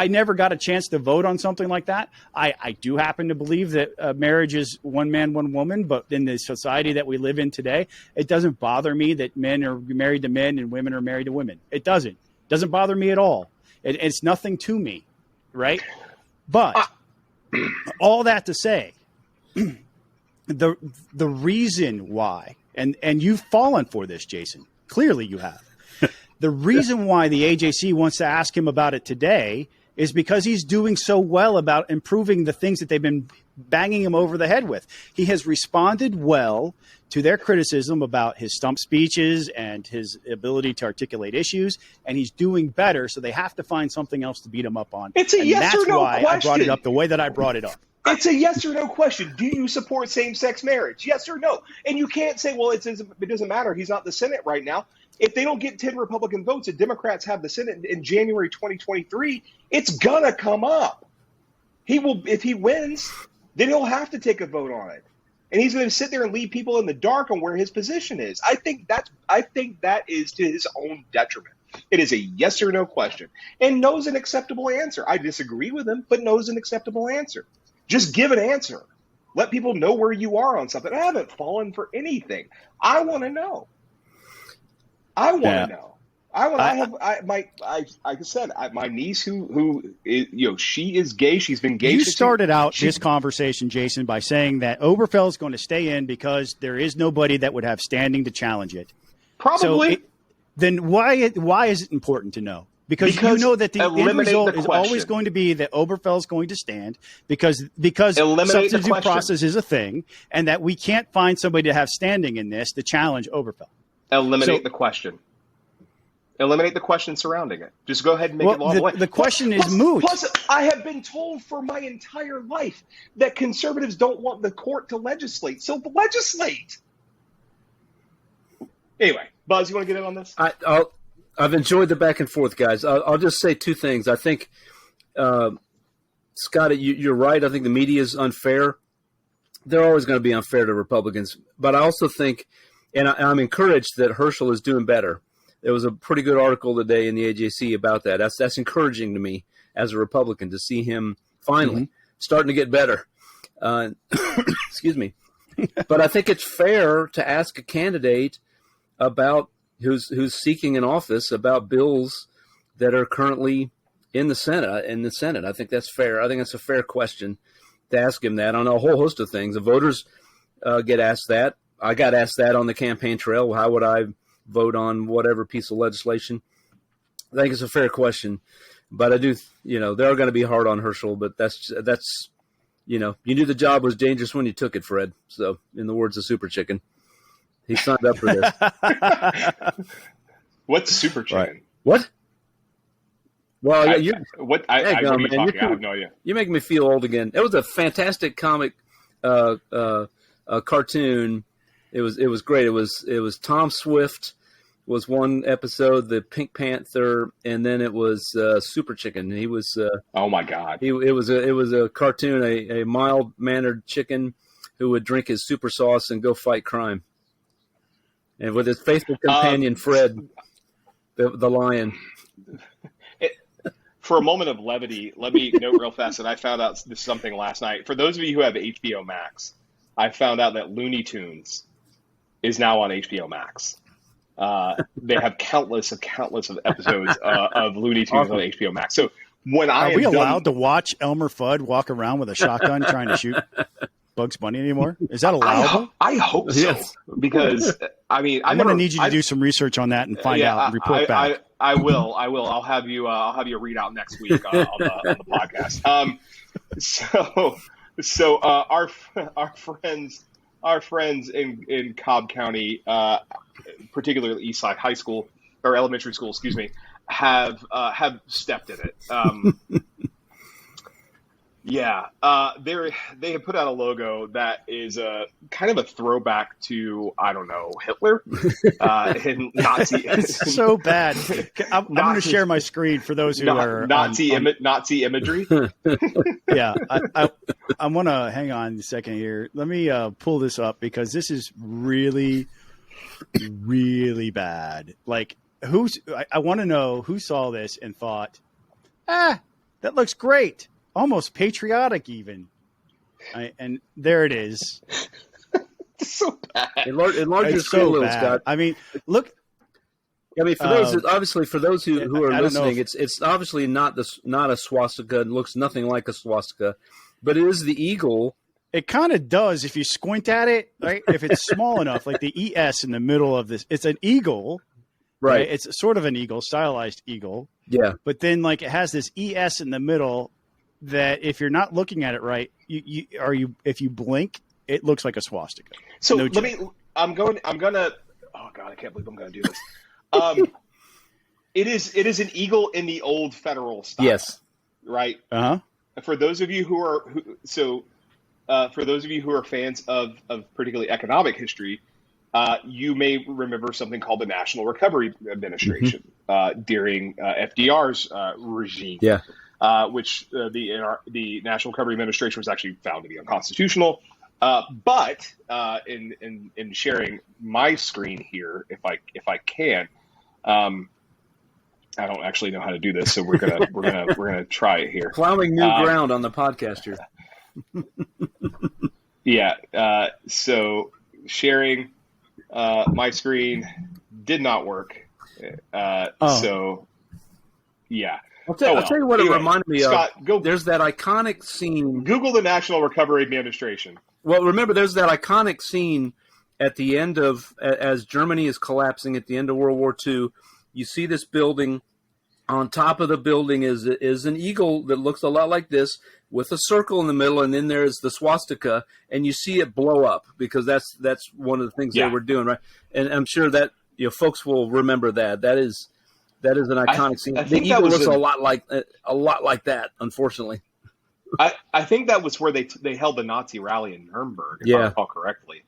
never got a chance to vote on something like that. I do happen to believe that marriage is one man, one woman, but in the society that we live in today, it doesn't bother me that men are married to men and women are married to women. It doesn't bother me at all. It's nothing to me. Right? But all that to say, the reason why, and you've fallen for this, Jason, clearly you have. The reason why the AJC wants to ask him about it today is because he's doing so well about improving the things that they've been banging him over the head with. He has responded well to their criticism about his stump speeches and his ability to articulate issues, and he's doing better, so they have to find something else to beat him up on. It's a yes or no question. That's why I brought it up the way that I brought it up. It's a yes or no question. Do you support same-sex marriage? Yes or no? And you can't say, well, it doesn't matter. He's not in the Senate right now. If they don't get 10 Republican votes and Democrats have the Senate in January 2023, it's going to come up. If he wins, then he'll have to take a vote on it. And he's going to sit there and leave people in the dark on where his position is. I think that is to his own detriment. It is a yes or no question. And no is an acceptable answer. I disagree with him, but no is an acceptable answer. Just give an answer. Let people know where you are on something. I haven't fallen for anything. I want to know. I want to know. Like I said, my niece who is, she is gay. She's been gay. You started out this conversation, Jason, by saying that Obergefell is going to stay in because there is nobody that would have standing to challenge it. Probably. Then why is it important to know? Because you know that the end result is always going to be that Obergefell is going to stand because substantive due process is a thing, and that we can't find somebody to have standing in this to challenge Obergefell. Eliminate the question. Eliminate the question surrounding it. Just go ahead and make it law. The question is moot. Plus, I have been told for my entire life that conservatives don't want the court to legislate. So legislate. Anyway, Buzz, you want to get in on this? I've enjoyed the back and forth, guys. I'll just say two things. I think, Scott, you're right. I think the media is unfair. They're always going to be unfair to Republicans. But I also think, and I'm encouraged that Herschel is doing better. There was a pretty good article today in the AJC about that. That's encouraging to me as a Republican to see him finally starting to get better. Excuse me. But I think it's fair to ask a candidate about who's seeking an office about bills that are currently in the Senate. I think that's fair. I think it's a fair question to ask him that on a whole host of things. The voters get asked that. I got asked that on the campaign trail. How would I vote on whatever piece of legislation? I think it's a fair question, but I do, they're going to be hard on Herschel, but that's, you knew the job was dangerous when you took it, Fred. So in the words of Super Chicken, he signed up for this. What's Super Chicken? Right. What? Well, what are you talking? I have no idea. You make me feel old again. It was a fantastic comic, cartoon. It was great. It was Tom Swift was one episode, the Pink Panther, and then it was Super Chicken. He was oh my God! It was a cartoon, a mild mannered chicken who would drink his super sauce and go fight crime, and with his faithful companion Fred, the lion. For a moment of levity, let me note real fast that I found out something last night. For those of you who have HBO Max, I found out that Looney Tunes is now on HBO Max. They have countless of episodes of Looney Tunes on HBO Max. So when are we allowed to watch Elmer Fudd walk around with a shotgun trying to shoot Bugs Bunny anymore? Is that allowable? I hope so. Yes. Because I'm going to need you to do some research on that and find out and report back. I will. I'll have you read out next week on the podcast. So our friends in Cobb County, particularly Eastside High School or elementary school, excuse me, have stepped in it. They have put out a logo that is kind of a throwback to, I don't know, Hitler, Nazi. It's so bad. I'm going to share my screen for those who are Nazi imagery. Yeah, I want to hang on a second here. Let me pull this up because this is really, really bad. Like, I want to know who saw this and thought, that looks great. Almost patriotic, even. And there it is. It's so bad. Enlarge your screen a little, Scott. I mean, look. I mean, for those who are listening, it's obviously not a swastika. It looks nothing like a swastika, but it is the eagle. It kind of does if you squint at it, right? If it's small enough, like the ES in the middle of this, it's an eagle. Right. It's sort of an eagle, stylized eagle. Yeah. But then, like, it has this ES in the middle. That if you're not looking at it right, if you blink, it looks like a swastika. So I'm gonna. Oh God, I can't believe I'm gonna do this. It is an eagle in the old federal style. Yes. Right. For those of you who are fans of particularly economic history, you may remember something called the National Recovery Administration during FDR's regime. Yeah. Which the National Recovery Administration was actually found to be unconstitutional. But in sharing my screen here, if I can, I don't actually know how to do this, so we're gonna try it here. Plowing new ground on the podcast here. Yeah. So sharing my screen did not work. So yeah. I'll tell you what it reminded me Scott, of. There's that iconic scene. Google the National Recovery Administration. Well, remember, there's that iconic scene at the end of, as Germany is collapsing at the end of World War II. You see this building. On top of the building is an eagle that looks a lot like this with a circle in the middle, and then there's the swastika, and you see it blow up because that's one of the things they were doing, right? And I'm sure that folks will remember that. That is an iconic scene. The eagle looks a lot like that, unfortunately. I think that was where they held the Nazi rally in Nuremberg, if I recall correctly.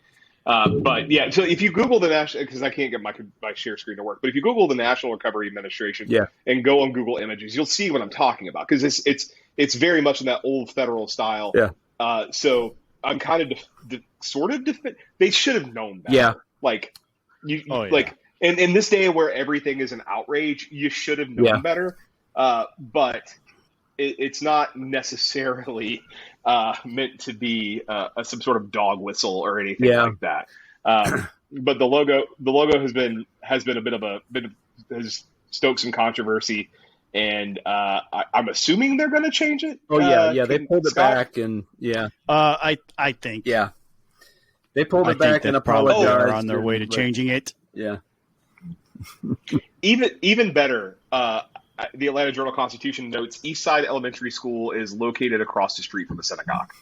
But yeah, so if you Google the national, because I can't get my share screen to work, but if you Google the National Recovery Administration and go on Google Images, you'll see what I'm talking about, because it's very much in that old federal style. Yeah. So I'm kind of they should have known better. Yeah. Like in this day where everything is an outrage, you should have known better. But it's not necessarily meant to be some sort of dog whistle or anything like that. But the logo has been a bit of has stoked some controversy, and I'm assuming they're going to change it. Oh yeah, they pulled it back, and I think they pulled it back and apologized. They're on their way to changing it. Yeah. Even better. The Atlanta Journal-Constitution notes Eastside Elementary School is located across the street from a synagogue.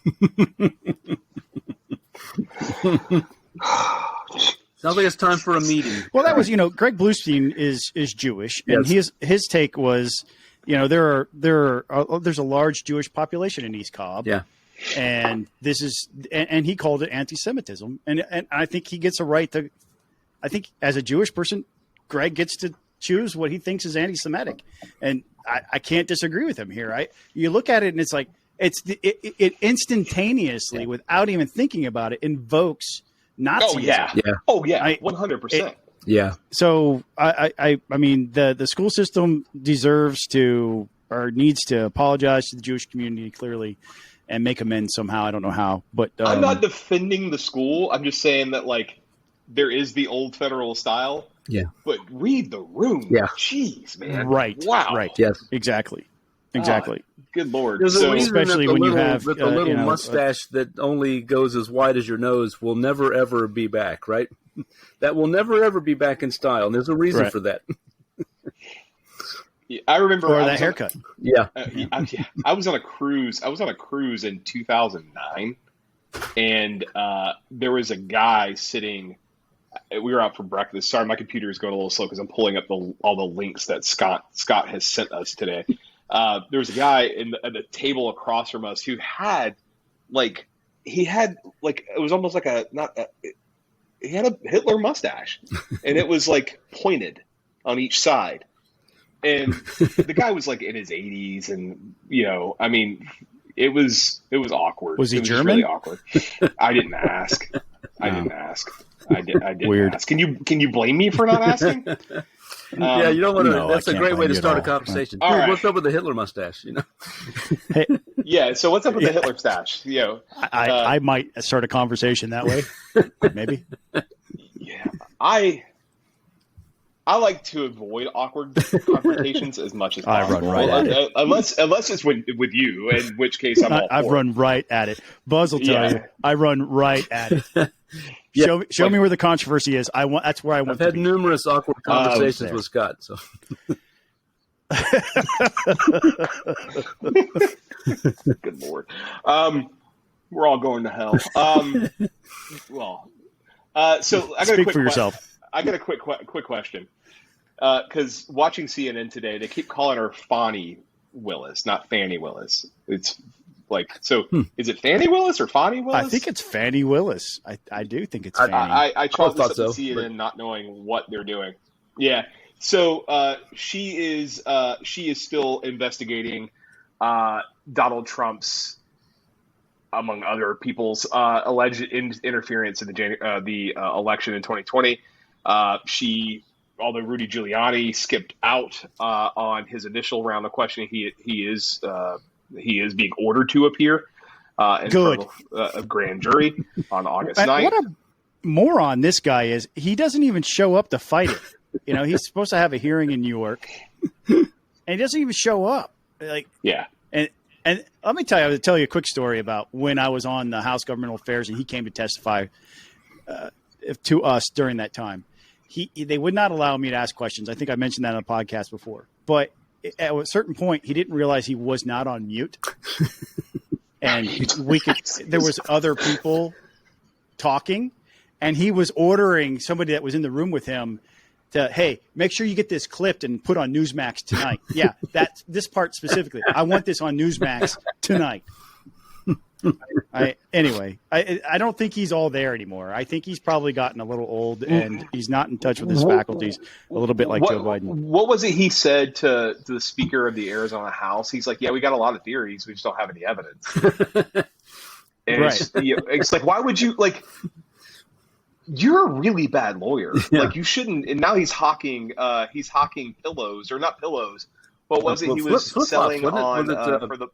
Sounds like it's time for a meeting. Well, that was, Greg Bluestein is Jewish, and his take was, there's a large Jewish population in East Cobb. Yeah. And and he called it anti-Semitism. And I think he gets a right to, I think as a Jewish person, Greg gets to choose what he thinks is anti-Semitic, and I can't disagree with him here. You look at it and it's like it instantaneously, without even thinking about it, invokes Nazism. Oh yeah, 100%. Yeah. So I mean the school system deserves to or needs to apologize to the Jewish community clearly and make amends somehow. I don't know how, but I'm not defending the school. I'm just saying that there is the old federal style. Yeah. But read the room. Yeah. Jeez, man. Right. Wow. Right. Yes. Exactly. Good Lord. There's a reason especially that when you have the little mustache that only goes as wide as your nose will never ever be back, right? That will never ever be back in style, and there's a reason for that. I remember that haircut. I was on a cruise. I was on a cruise in 2009, and there was a guy sitting. We were out for breakfast. Sorry, my computer is going a little slow because I'm pulling up all the links that Scott has sent us today. There was a guy at the table across from us who had it was almost like he had a Hitler mustache, and it was pointed on each side. And the guy was in his 80s, and I mean, it was awkward. Was he German? Really awkward. I didn't ask. I didn't ask. I didn't Weird. ask. Can you blame me for not asking? Yeah, you don't want to. No, that's a great way to start a all. conversation. All Dude, right. what's up with the Hitler mustache? Hey, Yeah. So what's up with the Hitler stash? I might start a conversation that way. Maybe. Yeah. I like to avoid awkward confrontations as much as possible. I run right at it. Unless it's with you, in which case I'm all I've for run right at it. Buzz will tell you, I run right at it. Show me where the controversy is. That's where I want. I've had numerous awkward conversations with Scott. So. Good Lord. We're all going to hell. So I got Speak for yourself. I got a quick question. Because watching CNN today, they keep calling her Fani Willis, not Fannie Willis. It's is it Fannie Willis or Fani Willis? I think it's Fannie Willis. I do think it's Fannie. I chalked this up to so, CNN not knowing what they're doing. Yeah. So she is still investigating Donald Trump's, among other people's, alleged interference in the election in 2020. Although Rudy Giuliani skipped out on his initial round of questioning, he is being ordered to appear in front of a grand jury on August 9th. What a moron this guy is. He doesn't even show up to fight it. He's supposed to have a hearing in New York, and he doesn't even show up. Yeah. And let me tell you a quick story about when I was on the House Governmental Affairs and he came to testify to us during that time. They would not allow me to ask questions. I think I mentioned that on the podcast before. But at a certain point, he didn't realize he was not on mute, and there was other people talking, and he was ordering somebody that was in the room with him hey, make sure you get this clipped and put on Newsmax tonight. Yeah, this part specifically. I want this on Newsmax tonight. I don't think he's all there anymore. I think he's probably gotten a little old and he's not in touch with his faculties, a little bit like Joe Biden. What was it he said to the Speaker of the Arizona House? He's like, yeah, we got a lot of theories. We just don't have any evidence. And Right. It's like, why would you, like, you're a really bad lawyer. Yeah. Like, you shouldn't. And now he's hawking pillows, or not pillows. What was it he was Flip-flops, selling wasn't it? on for the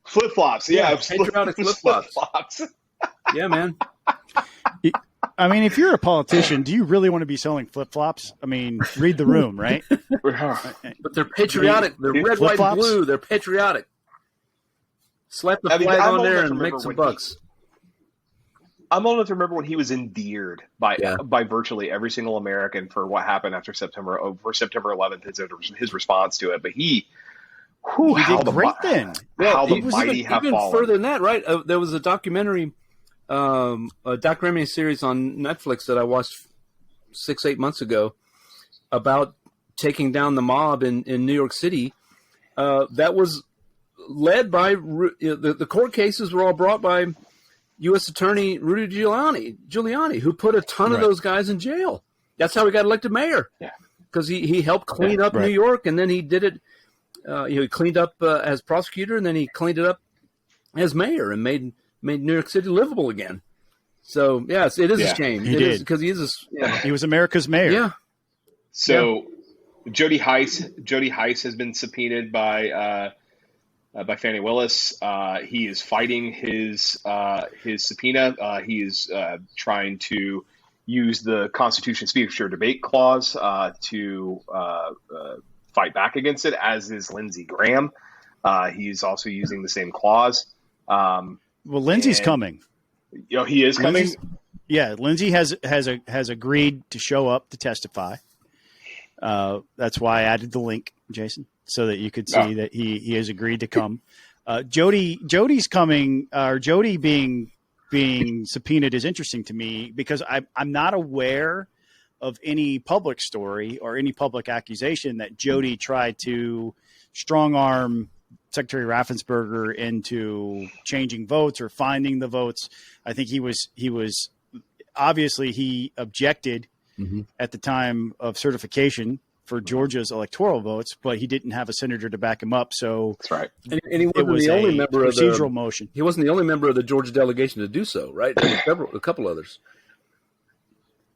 flip-flops? Yeah, patriotic flip-flops. Yeah, man. I mean, if you're a politician, do you really want to be selling flip-flops? I mean, read the room, right? But they're patriotic. They're red, white, and blue. They're patriotic. Slap the flag on there and make some bucks. I'm old enough to remember when he was endeared by virtually every single American for what happened after September 11th, his response to it. But he did great then. How the mighty have even fallen. further than that, right? There was a documentary series on Netflix that I watched 6-8 months ago about taking down the mob in New York City. That was led by the court cases were all brought by U.S. Attorney Rudy Giuliani, who put a ton of those guys in jail. That's how he got elected mayor. Yeah, because he helped clean up New York, and then he did it. He cleaned up as prosecutor, and then he cleaned it up as mayor and made New York City livable again. So yes, it is a shame. He did because he was America's mayor. Yeah. So Jody Heiss has been subpoenaed by Fani Willis. He is fighting his subpoena. He is trying to use the Constitution Speech of Sure Debate Clause to fight back against it, as is Lindsey Graham. He's also using the same clause. Well, Lindsey's coming. He is coming. Lindsey has agreed to show up to testify. That's why I added the link, Jason, so that you could see that he has agreed to come. Jody's coming, or Jody being subpoenaed is interesting to me because I'm not aware of any public story or any public accusation that Jody tried to strong arm Secretary Raffensperger into changing votes or finding the votes. I think he was obviously he objected at the time of certification for Georgia's electoral votes, but he didn't have a senator to back him up. So that's right. And he wasn't the only member of the procedural motion. He wasn't the only member of the Georgia delegation to do so, right? There were a couple others.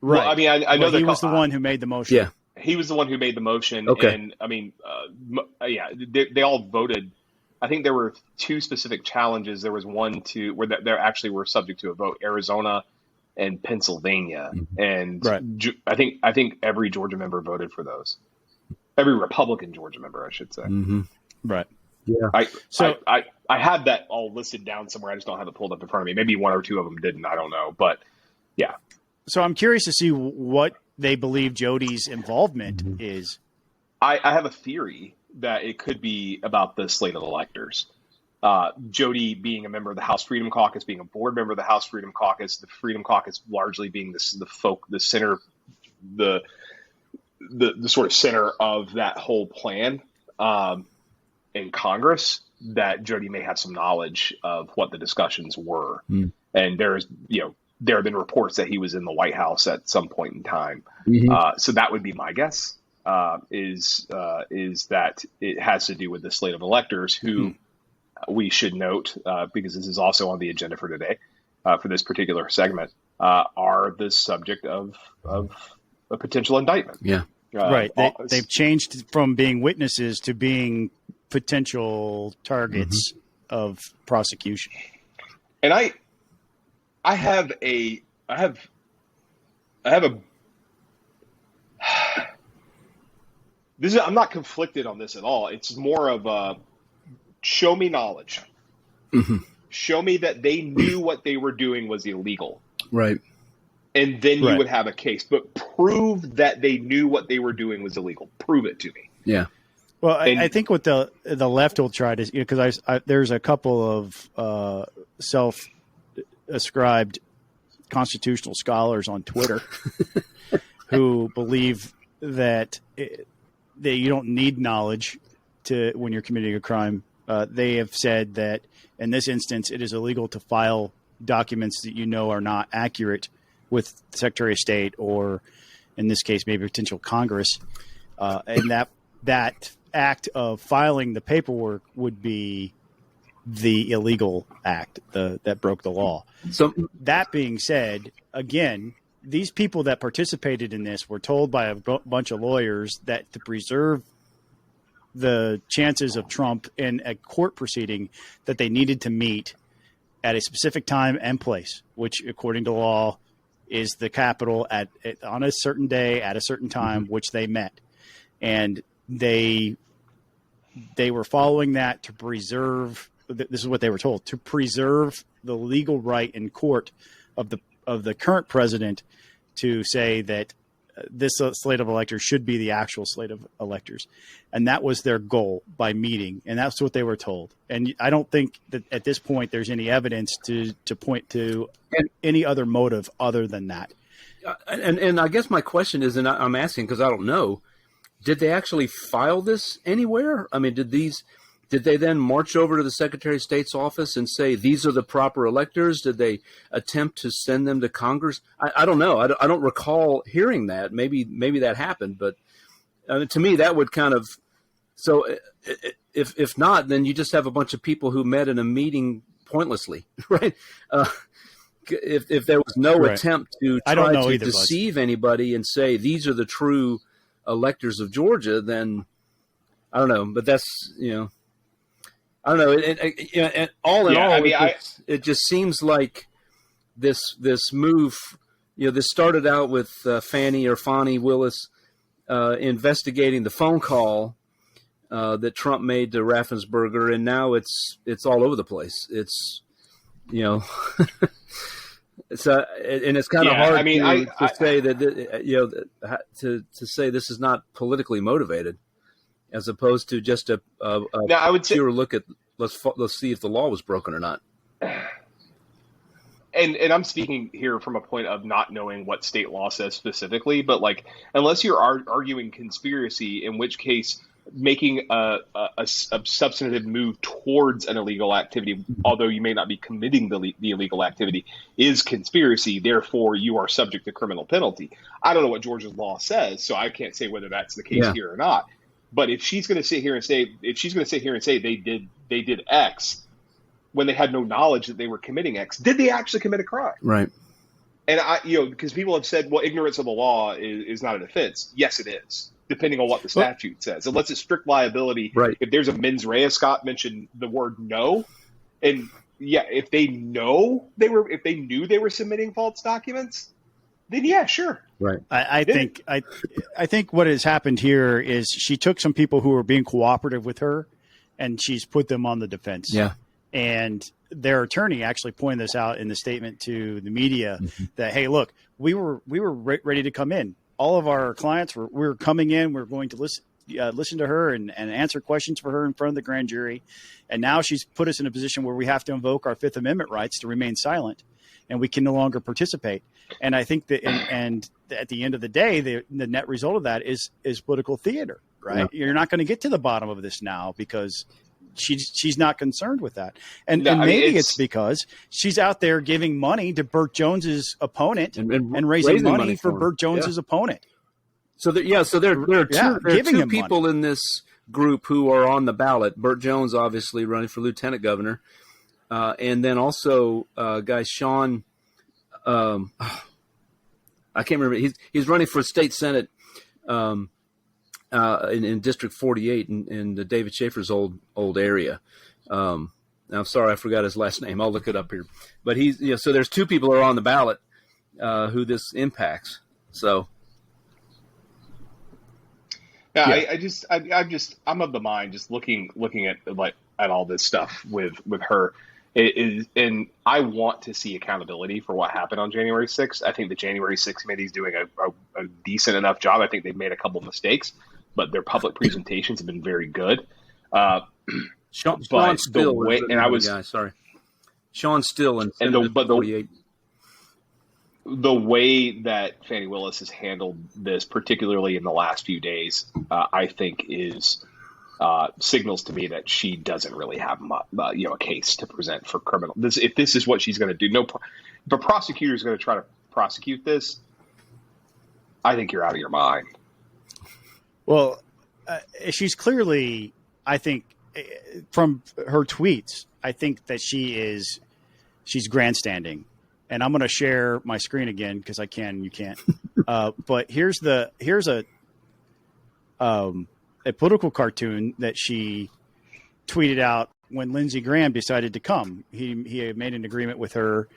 Right. Well, I mean, I know he was the one who made the motion. Yeah. He was the one who made the motion. Okay. And I mean, they all voted. I think there were two specific challenges. There was one where there actually were subject to a vote: Arizona and Pennsylvania. And I think every Georgia member voted for those. Every Republican Georgia member, I should say. Right. Yeah. I had that all listed down somewhere. I just don't have it pulled up in front of me. Maybe one or two of them didn't. I don't know. But yeah. So I'm curious to see what they believe Jody's involvement is. I have a theory that it could be about the slate of electors. Jody being a member of the House Freedom Caucus, being a board member of the House Freedom Caucus, the Freedom Caucus largely being the center, the sort of center of that whole plan in Congress, that Jody may have some knowledge of what the discussions were. And there have been reports that he was in the White House at some point in time. So that would be my guess, is that it has to do with the slate of electors who we should note, because this is also on the agenda for today, for this particular segment, are the subject of a potential indictment. Yeah. Right. They've changed from being witnesses to being potential targets of prosecution. And I have a I'm not conflicted on this at all. It's more of a show me knowledge. Show me that they knew what they were doing was illegal. Right. And then you would have a case. But prove that they knew what they were doing was illegal. Prove it to me. Yeah. Well, I think what the left will try to, because there's a couple of self-ascribed constitutional scholars on Twitter who believe that you don't need knowledge to when you're committing a crime. They have said that in this instance, it is illegal to file documents that you know are not accurate with the Secretary of State, or in this case, maybe potential Congress, and that act of filing the paperwork would be the illegal act that broke the law. So that being said, again, these people that participated in this were told by a bunch of lawyers that to preserve the chances of Trump in a court proceeding, that they needed to meet at a specific time and place, which according to law is the Capitol on a certain day at a certain time, which they met. And they were following that to preserve, this is what they were told, to preserve the legal right in court of the current president to say that this slate of electors should be the actual slate of electors. And that was their goal by meeting. And that's what they were told. And I don't think that at this point there's any evidence to point to any other motive other than that. And I guess my question is, and I'm asking because I don't know, did they actually file this anywhere? I mean, did they then march over to the Secretary of State's office and say, these are the proper electors? Did they attempt to send them to Congress? I don't know. I don't recall hearing that. Maybe that happened, but to me, that would kind of, so if not, then you just have a bunch of people who met in a meeting pointlessly, right? If there was no attempt to try to deceive anybody and say, these are the true electors of Georgia, then I don't know, but that's, I don't know. And all in all, I mean, it just seems like this move. This started out with Fani Willis investigating the phone call that Trump made to Raffensperger, and now it's all over the place. It's it's and it's kind of hard to say that to say this is not politically motivated, as opposed to just a I would say, pure look at let's see if the law was broken or not. And I'm speaking here from a point of not knowing what state law says specifically, but unless you're arguing conspiracy, in which case making a substantive move towards an illegal activity, although you may not be committing the illegal activity, is conspiracy. Therefore, you are subject to criminal penalty. I don't know what Georgia's law says, so I can't say whether that's the case here or not. But if she's going to sit here and say they did X when they had no knowledge that they were committing X, did they actually commit a crime? Right. And because people have said, well, ignorance of the law is not an offense. Yes, it is, depending on what the statute says. Unless it's strict liability. Right. If there's a mens rea, Scott mentioned the word know, and if they knew they were submitting false documents, then yeah, sure. Right. I think what has happened here is she took some people who were being cooperative with her, and she's put them on the defense. Yeah. And their attorney actually pointed this out in the statement to the media that, hey, look, we were ready to come in. All of our clients we were coming in. We're going to listen to her and answer questions for her in front of the grand jury. And now she's put us in a position where we have to invoke our Fifth Amendment rights to remain silent, and we can no longer participate. And I think that, and at the end of the day, the net result of that is political theater, right? Yeah. You're not going to get to the bottom of this now because she's not concerned with that. And maybe it's because she's out there giving money to Burt Jones's opponent and raising money for Burt Jones's opponent. So there are two people in this group who are on the ballot. Burt Jones, obviously running for lieutenant governor. And then also guy Sean, I can't remember. He's running for state senate in District 48 in the David Schaefer's old area. I'm sorry, I forgot his last name. I'll look it up here. But so there's two people who are on the ballot who this impacts. So. Yeah, I'm of the mind just looking at all this stuff with her. And I want to see accountability for what happened on January 6th. I think the January 6th committee is doing a decent enough job. I think they've made a couple of mistakes, but their public presentations have been very good. Sean Still, Sean Still, and 48. the way that Fani Willis has handled this, particularly in the last few days, I think is signals to me that she doesn't really have a case to present for criminal. If this is what she's going to do, if a prosecutor is going to try to prosecute this, I think you're out of your mind. Well, she's clearly, I think, from her tweets, I think that she's grandstanding. And I'm going to share my screen again because I can, you can't. But here's a political cartoon that she tweeted out when Lindsey Graham decided to come. He had made an agreement with her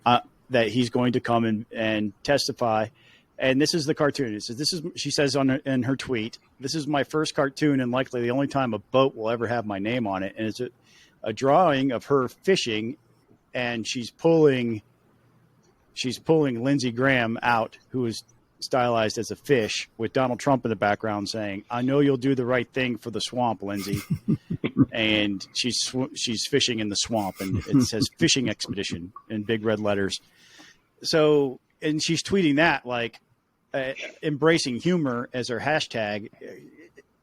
that he's going to come and testify. And this is the cartoon. It says, she says in her tweet, "This is my first cartoon and likely the only time a boat will ever have my name on it." And it's a drawing of her fishing, and she's pulling Lindsey Graham out, who is stylized as a fish, with Donald Trump in the background saying, "I know you'll do the right thing for the swamp, Lindsey." And she's fishing in the swamp, and it says "fishing expedition" in big red letters. So, and she's tweeting that like embracing humor as her hashtag.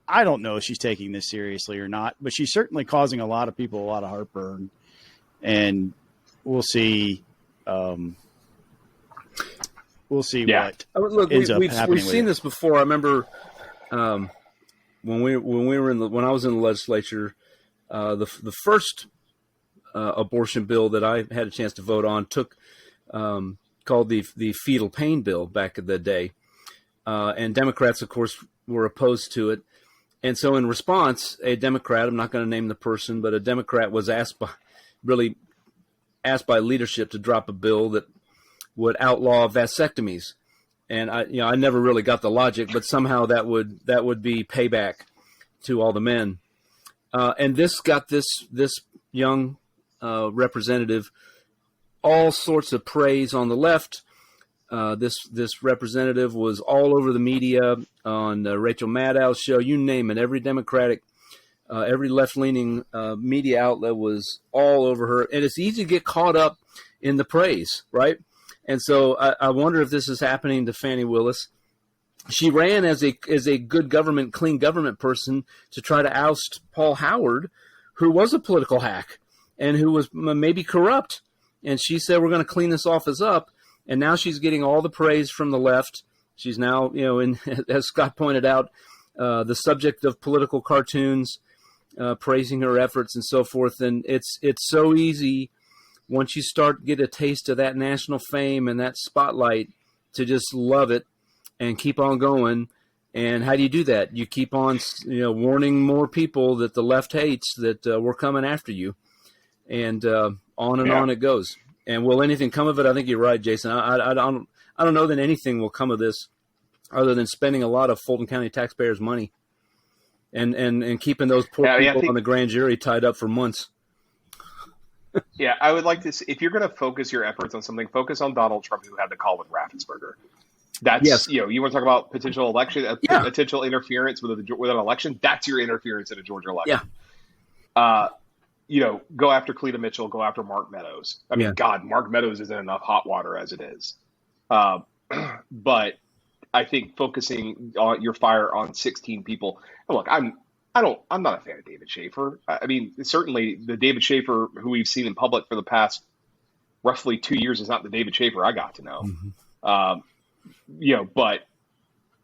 I don't know if she's taking this seriously or not, but she's certainly causing a lot of people a lot of heartburn, and we'll see. We'll see what ends up happening. We've seen this before. I remember when I was in the legislature, the first abortion bill that I had a chance to vote on called the fetal pain bill back in the day, and Democrats, of course, were opposed to it. And so, in response, a Democrat, I'm not going to name the person, but a Democrat was asked by leadership to drop a bill that would outlaw vasectomies. And I never really got the logic, but somehow that would be payback to all the men. And this got this young representative all sorts of praise on the left. This representative was all over the media, on Rachel Maddow's show, you name it. Every Democratic, every left-leaning media outlet was all over her. And it's easy to get caught up in the praise, right? And so I wonder if this is happening to Fani Willis. She ran as a good government, clean government person to try to oust Paul Howard, who was a political hack and who was maybe corrupt. And she said, we're going to clean this office up. And now she's getting all the praise from the left. She's now, as Scott pointed out, the subject of political cartoons, praising her efforts and so forth. And it's so easy once you get a taste of that national fame and that spotlight to just love it and keep on going. And how do you do that? You keep on, warning more people that the left hates, that we're coming after you. And on and on it goes. And will anything come of it? I think you're right, Jason. I don't know that anything will come of this other than spending a lot of Fulton County taxpayers' money and keeping those poor people on the grand jury tied up for months. Yeah, I would like to see, if you're going to focus your efforts on something, focus on Donald Trump, who had the call with Raffensperger. That's, you want to talk about potential election, potential interference with an election. That's your interference in a Georgia election. Yeah. Go after Cleta Mitchell, go after Mark Meadows. I mean, God, Mark Meadows isn't enough hot water as it is. But I think focusing on your fire on 16 people. Look, I'm not a fan of David Schaefer. I mean, certainly the David Schaefer who we've seen in public for the past roughly 2 years is not the David Schaefer I got to know. Mm-hmm. But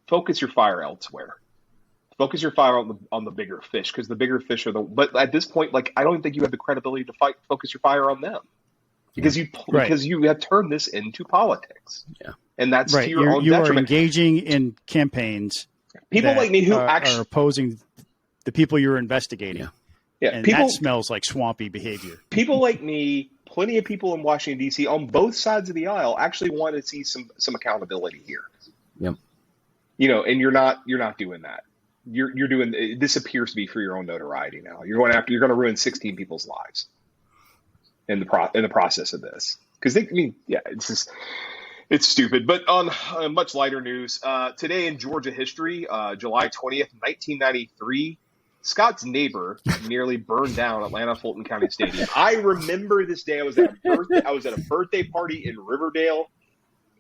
focus your fire elsewhere. Focus your fire on the bigger fish, because the bigger fish but at this point, I don't think you have the credibility to focus your fire on them, because you have turned this into politics. Yeah. And that's to your own detriment. You are engaging in campaigns. People like me who actually are opposing the people you're investigating. Yeah. And that smells like swampy behavior. People like me, plenty of people in Washington, D.C. on both sides of the aisle actually want to see some accountability here. Yep. And you're not doing that. You're doing this appears to be for your own notoriety now. You're going to ruin 16 people's lives in the process of this, because it's stupid. But on much lighter news, today in Georgia history, July 20th, 1993, Scott's neighbor nearly burned down Atlanta Fulton County Stadium. I remember this day. I was at a birthday party in Riverdale.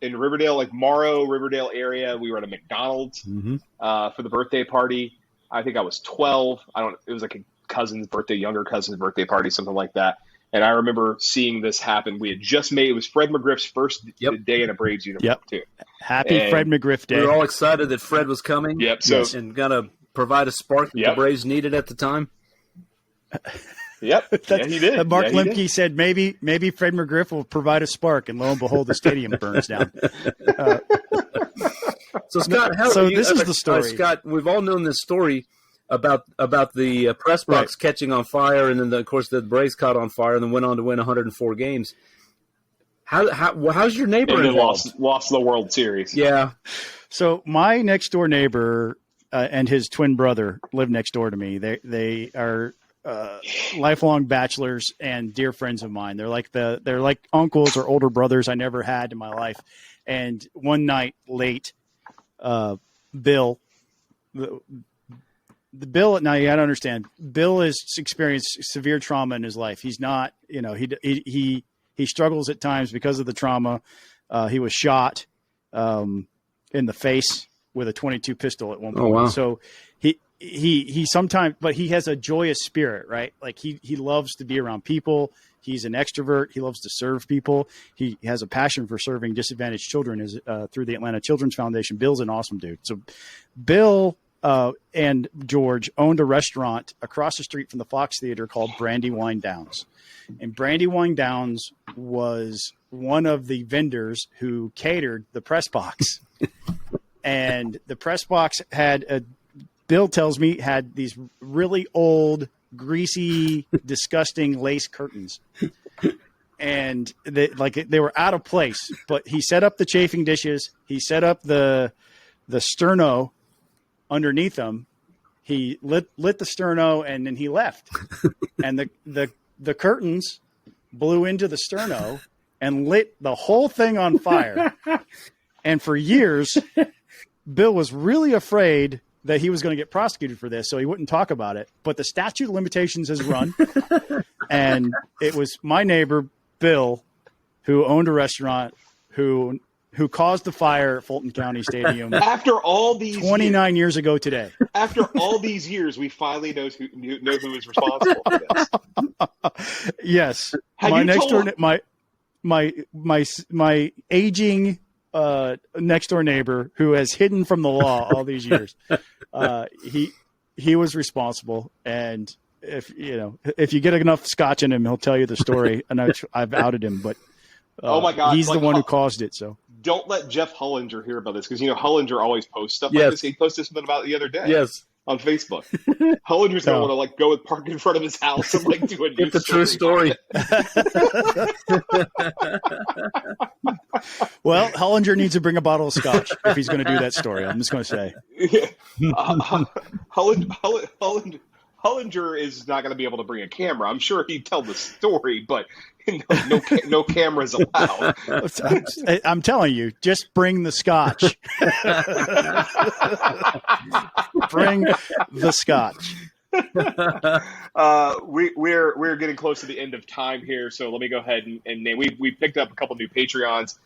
in Riverdale, like Morrow, Riverdale area. We were at a McDonald's for the birthday party. I think I was 12. It was like a younger cousin's birthday party, something like that. And I remember seeing this happen. We had just made, it was Fred McGriff's first day in a Braves uniform, too. Happy Fred McGriff Day. We were all excited that Fred was coming. Yep. So, and going to provide a spark that the Braves needed at the time. Yep. Yeah, he did. Mark Lemke said maybe Fred McGriff will provide a spark, and lo and behold, the stadium burns down. So, Scott, this is the story. Scott, we've all known this story about the press box catching on fire, and then of course the Braves caught on fire, and then went on to win 104 games. How's your neighbor and involved? Lost the World Series. Yeah. So my next door neighbor and his twin brother live next door to me. They are lifelong bachelors and dear friends of mine. They're like uncles or older brothers I never had in my life. And one night late, Bill. Bill, now you got to understand, Bill has experienced severe trauma in his life. He's not, he struggles at times because of the trauma. He was shot in the face with a .22 pistol at one point. Oh, wow. So he sometimes, but he has a joyous spirit, right? Like he loves to be around people. He's an extrovert. He loves to serve people. He has a passion for serving disadvantaged children through the Atlanta Children's Foundation. Bill's an awesome dude. So Bill and George owned a restaurant across the street from the Fox Theater called Brandywine Downs. And Brandywine Downs was one of the vendors who catered the press box. And the press box Bill tells me, had these really old, greasy, disgusting lace curtains. And they were out of place. But he set up the chafing dishes. He set up the sterno underneath them. He lit the sterno, and then he left. And the curtains blew into the sterno and lit the whole thing on fire. And for years, Bill was really afraid that he was going to get prosecuted for this, so he wouldn't talk about it. But the statute of limitations has run, and it was my neighbor, Bill, who owned a restaurant, who caused the fire at Fulton County Stadium after all these 29 years ago today. After all these years, we finally know who is responsible for this. Yes. My aging next door neighbor who has hidden from the law all these years. He was responsible, and if you get enough scotch in him, he'll tell you the story. And I've outed him, but oh my God, he's the one who caused it. So don't let Jeff Hullinger hear about this, because Hullinger always posts stuff like this. He posted something about it the other day. Yes. On Facebook. Hullinger's going to want to go park in front of his house and do a new It's a true story. Well, Hullinger needs to bring a bottle of scotch if he's going to do that story. I'm just going to say. Hullinger is not going to be able to bring a camera. I'm sure he'd tell the story, but no cameras allowed. I'm telling you, just bring the scotch. Bring the scotch. We're getting close to the end of time here, so let me go ahead and name. We picked up a couple new Patreons.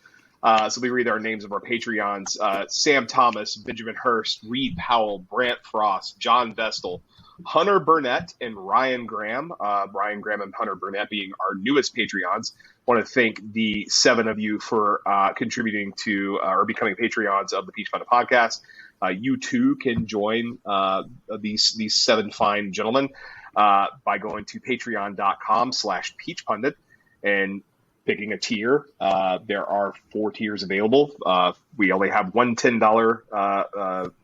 So we read our names of our Patreons: Sam Thomas, Benjamin Hurst, Reed Powell, Brant Frost, John Vestal, Hunter Burnett, and Ryan Graham. Ryan Graham and Hunter Burnett being our newest Patreons. I want to thank the 7 of you for contributing to or becoming Patreons of the Peach Pundit podcast. You too can join these 7 fine gentlemen by going to patreon.com/peachpundit and picking a tier. There are 4 tiers available. We only have one $10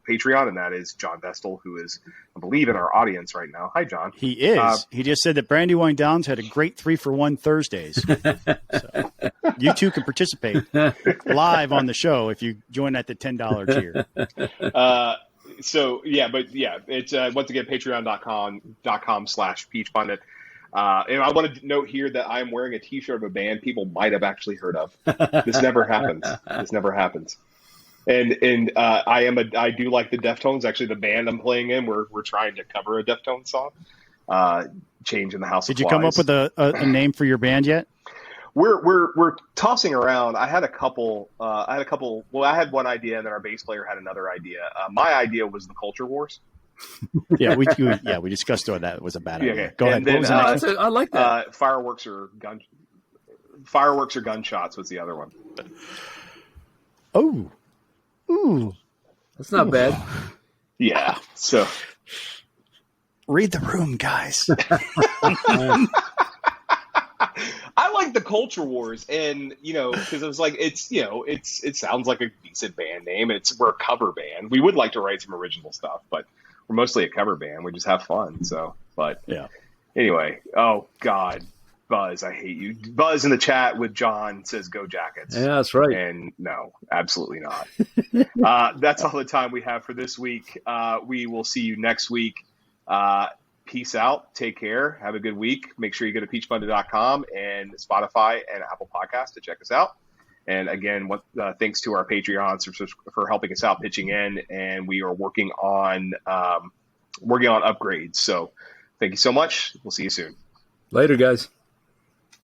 Patreon, and that is John Vestal, who is, I believe, in our audience right now. Hi, John. He is. He just said that Brandywine Downs had a great 3-for-1 Thursdays. So you too can participate live on the show if you join at the $10 tier. It's once again, patreon.com/peachpundit. And I want to note here that I'm wearing a T-shirt of a band people might have actually heard of. This never happens. And I do like the Deftones. Actually, the band I'm playing in, we're trying to cover a Deftones song. Change in the House. Did you come up with a name for your band yet? we're tossing around. I had a couple. Well, I had one idea, and then our bass player had another idea. My idea was the culture wars. we discussed that. It was a bad idea. Okay. Go ahead. Then, What was the next one? I like that. Fireworks or gunshots was the other one. Oh, ooh, That's not bad. Yeah. So read the room, guys. I like the culture wars, and because it was like it sounds like a decent band name. We're a cover band. We would like to write some original stuff, but we're mostly a cover band. We just have fun. So, but yeah. Anyway, oh God, Buzz, I hate you. Buzz in the chat with John says "Go Jackets." Yeah, that's right. And no, absolutely not. That's all the time we have for this week. We will see you next week. Peace out. Take care. Have a good week. Make sure you go to peachbundle.com and Spotify and Apple Podcasts to check us out. And again, thanks to our Patreons for helping us out, pitching in, and we are working on upgrades. So thank you so much. We'll see you soon. Later, guys.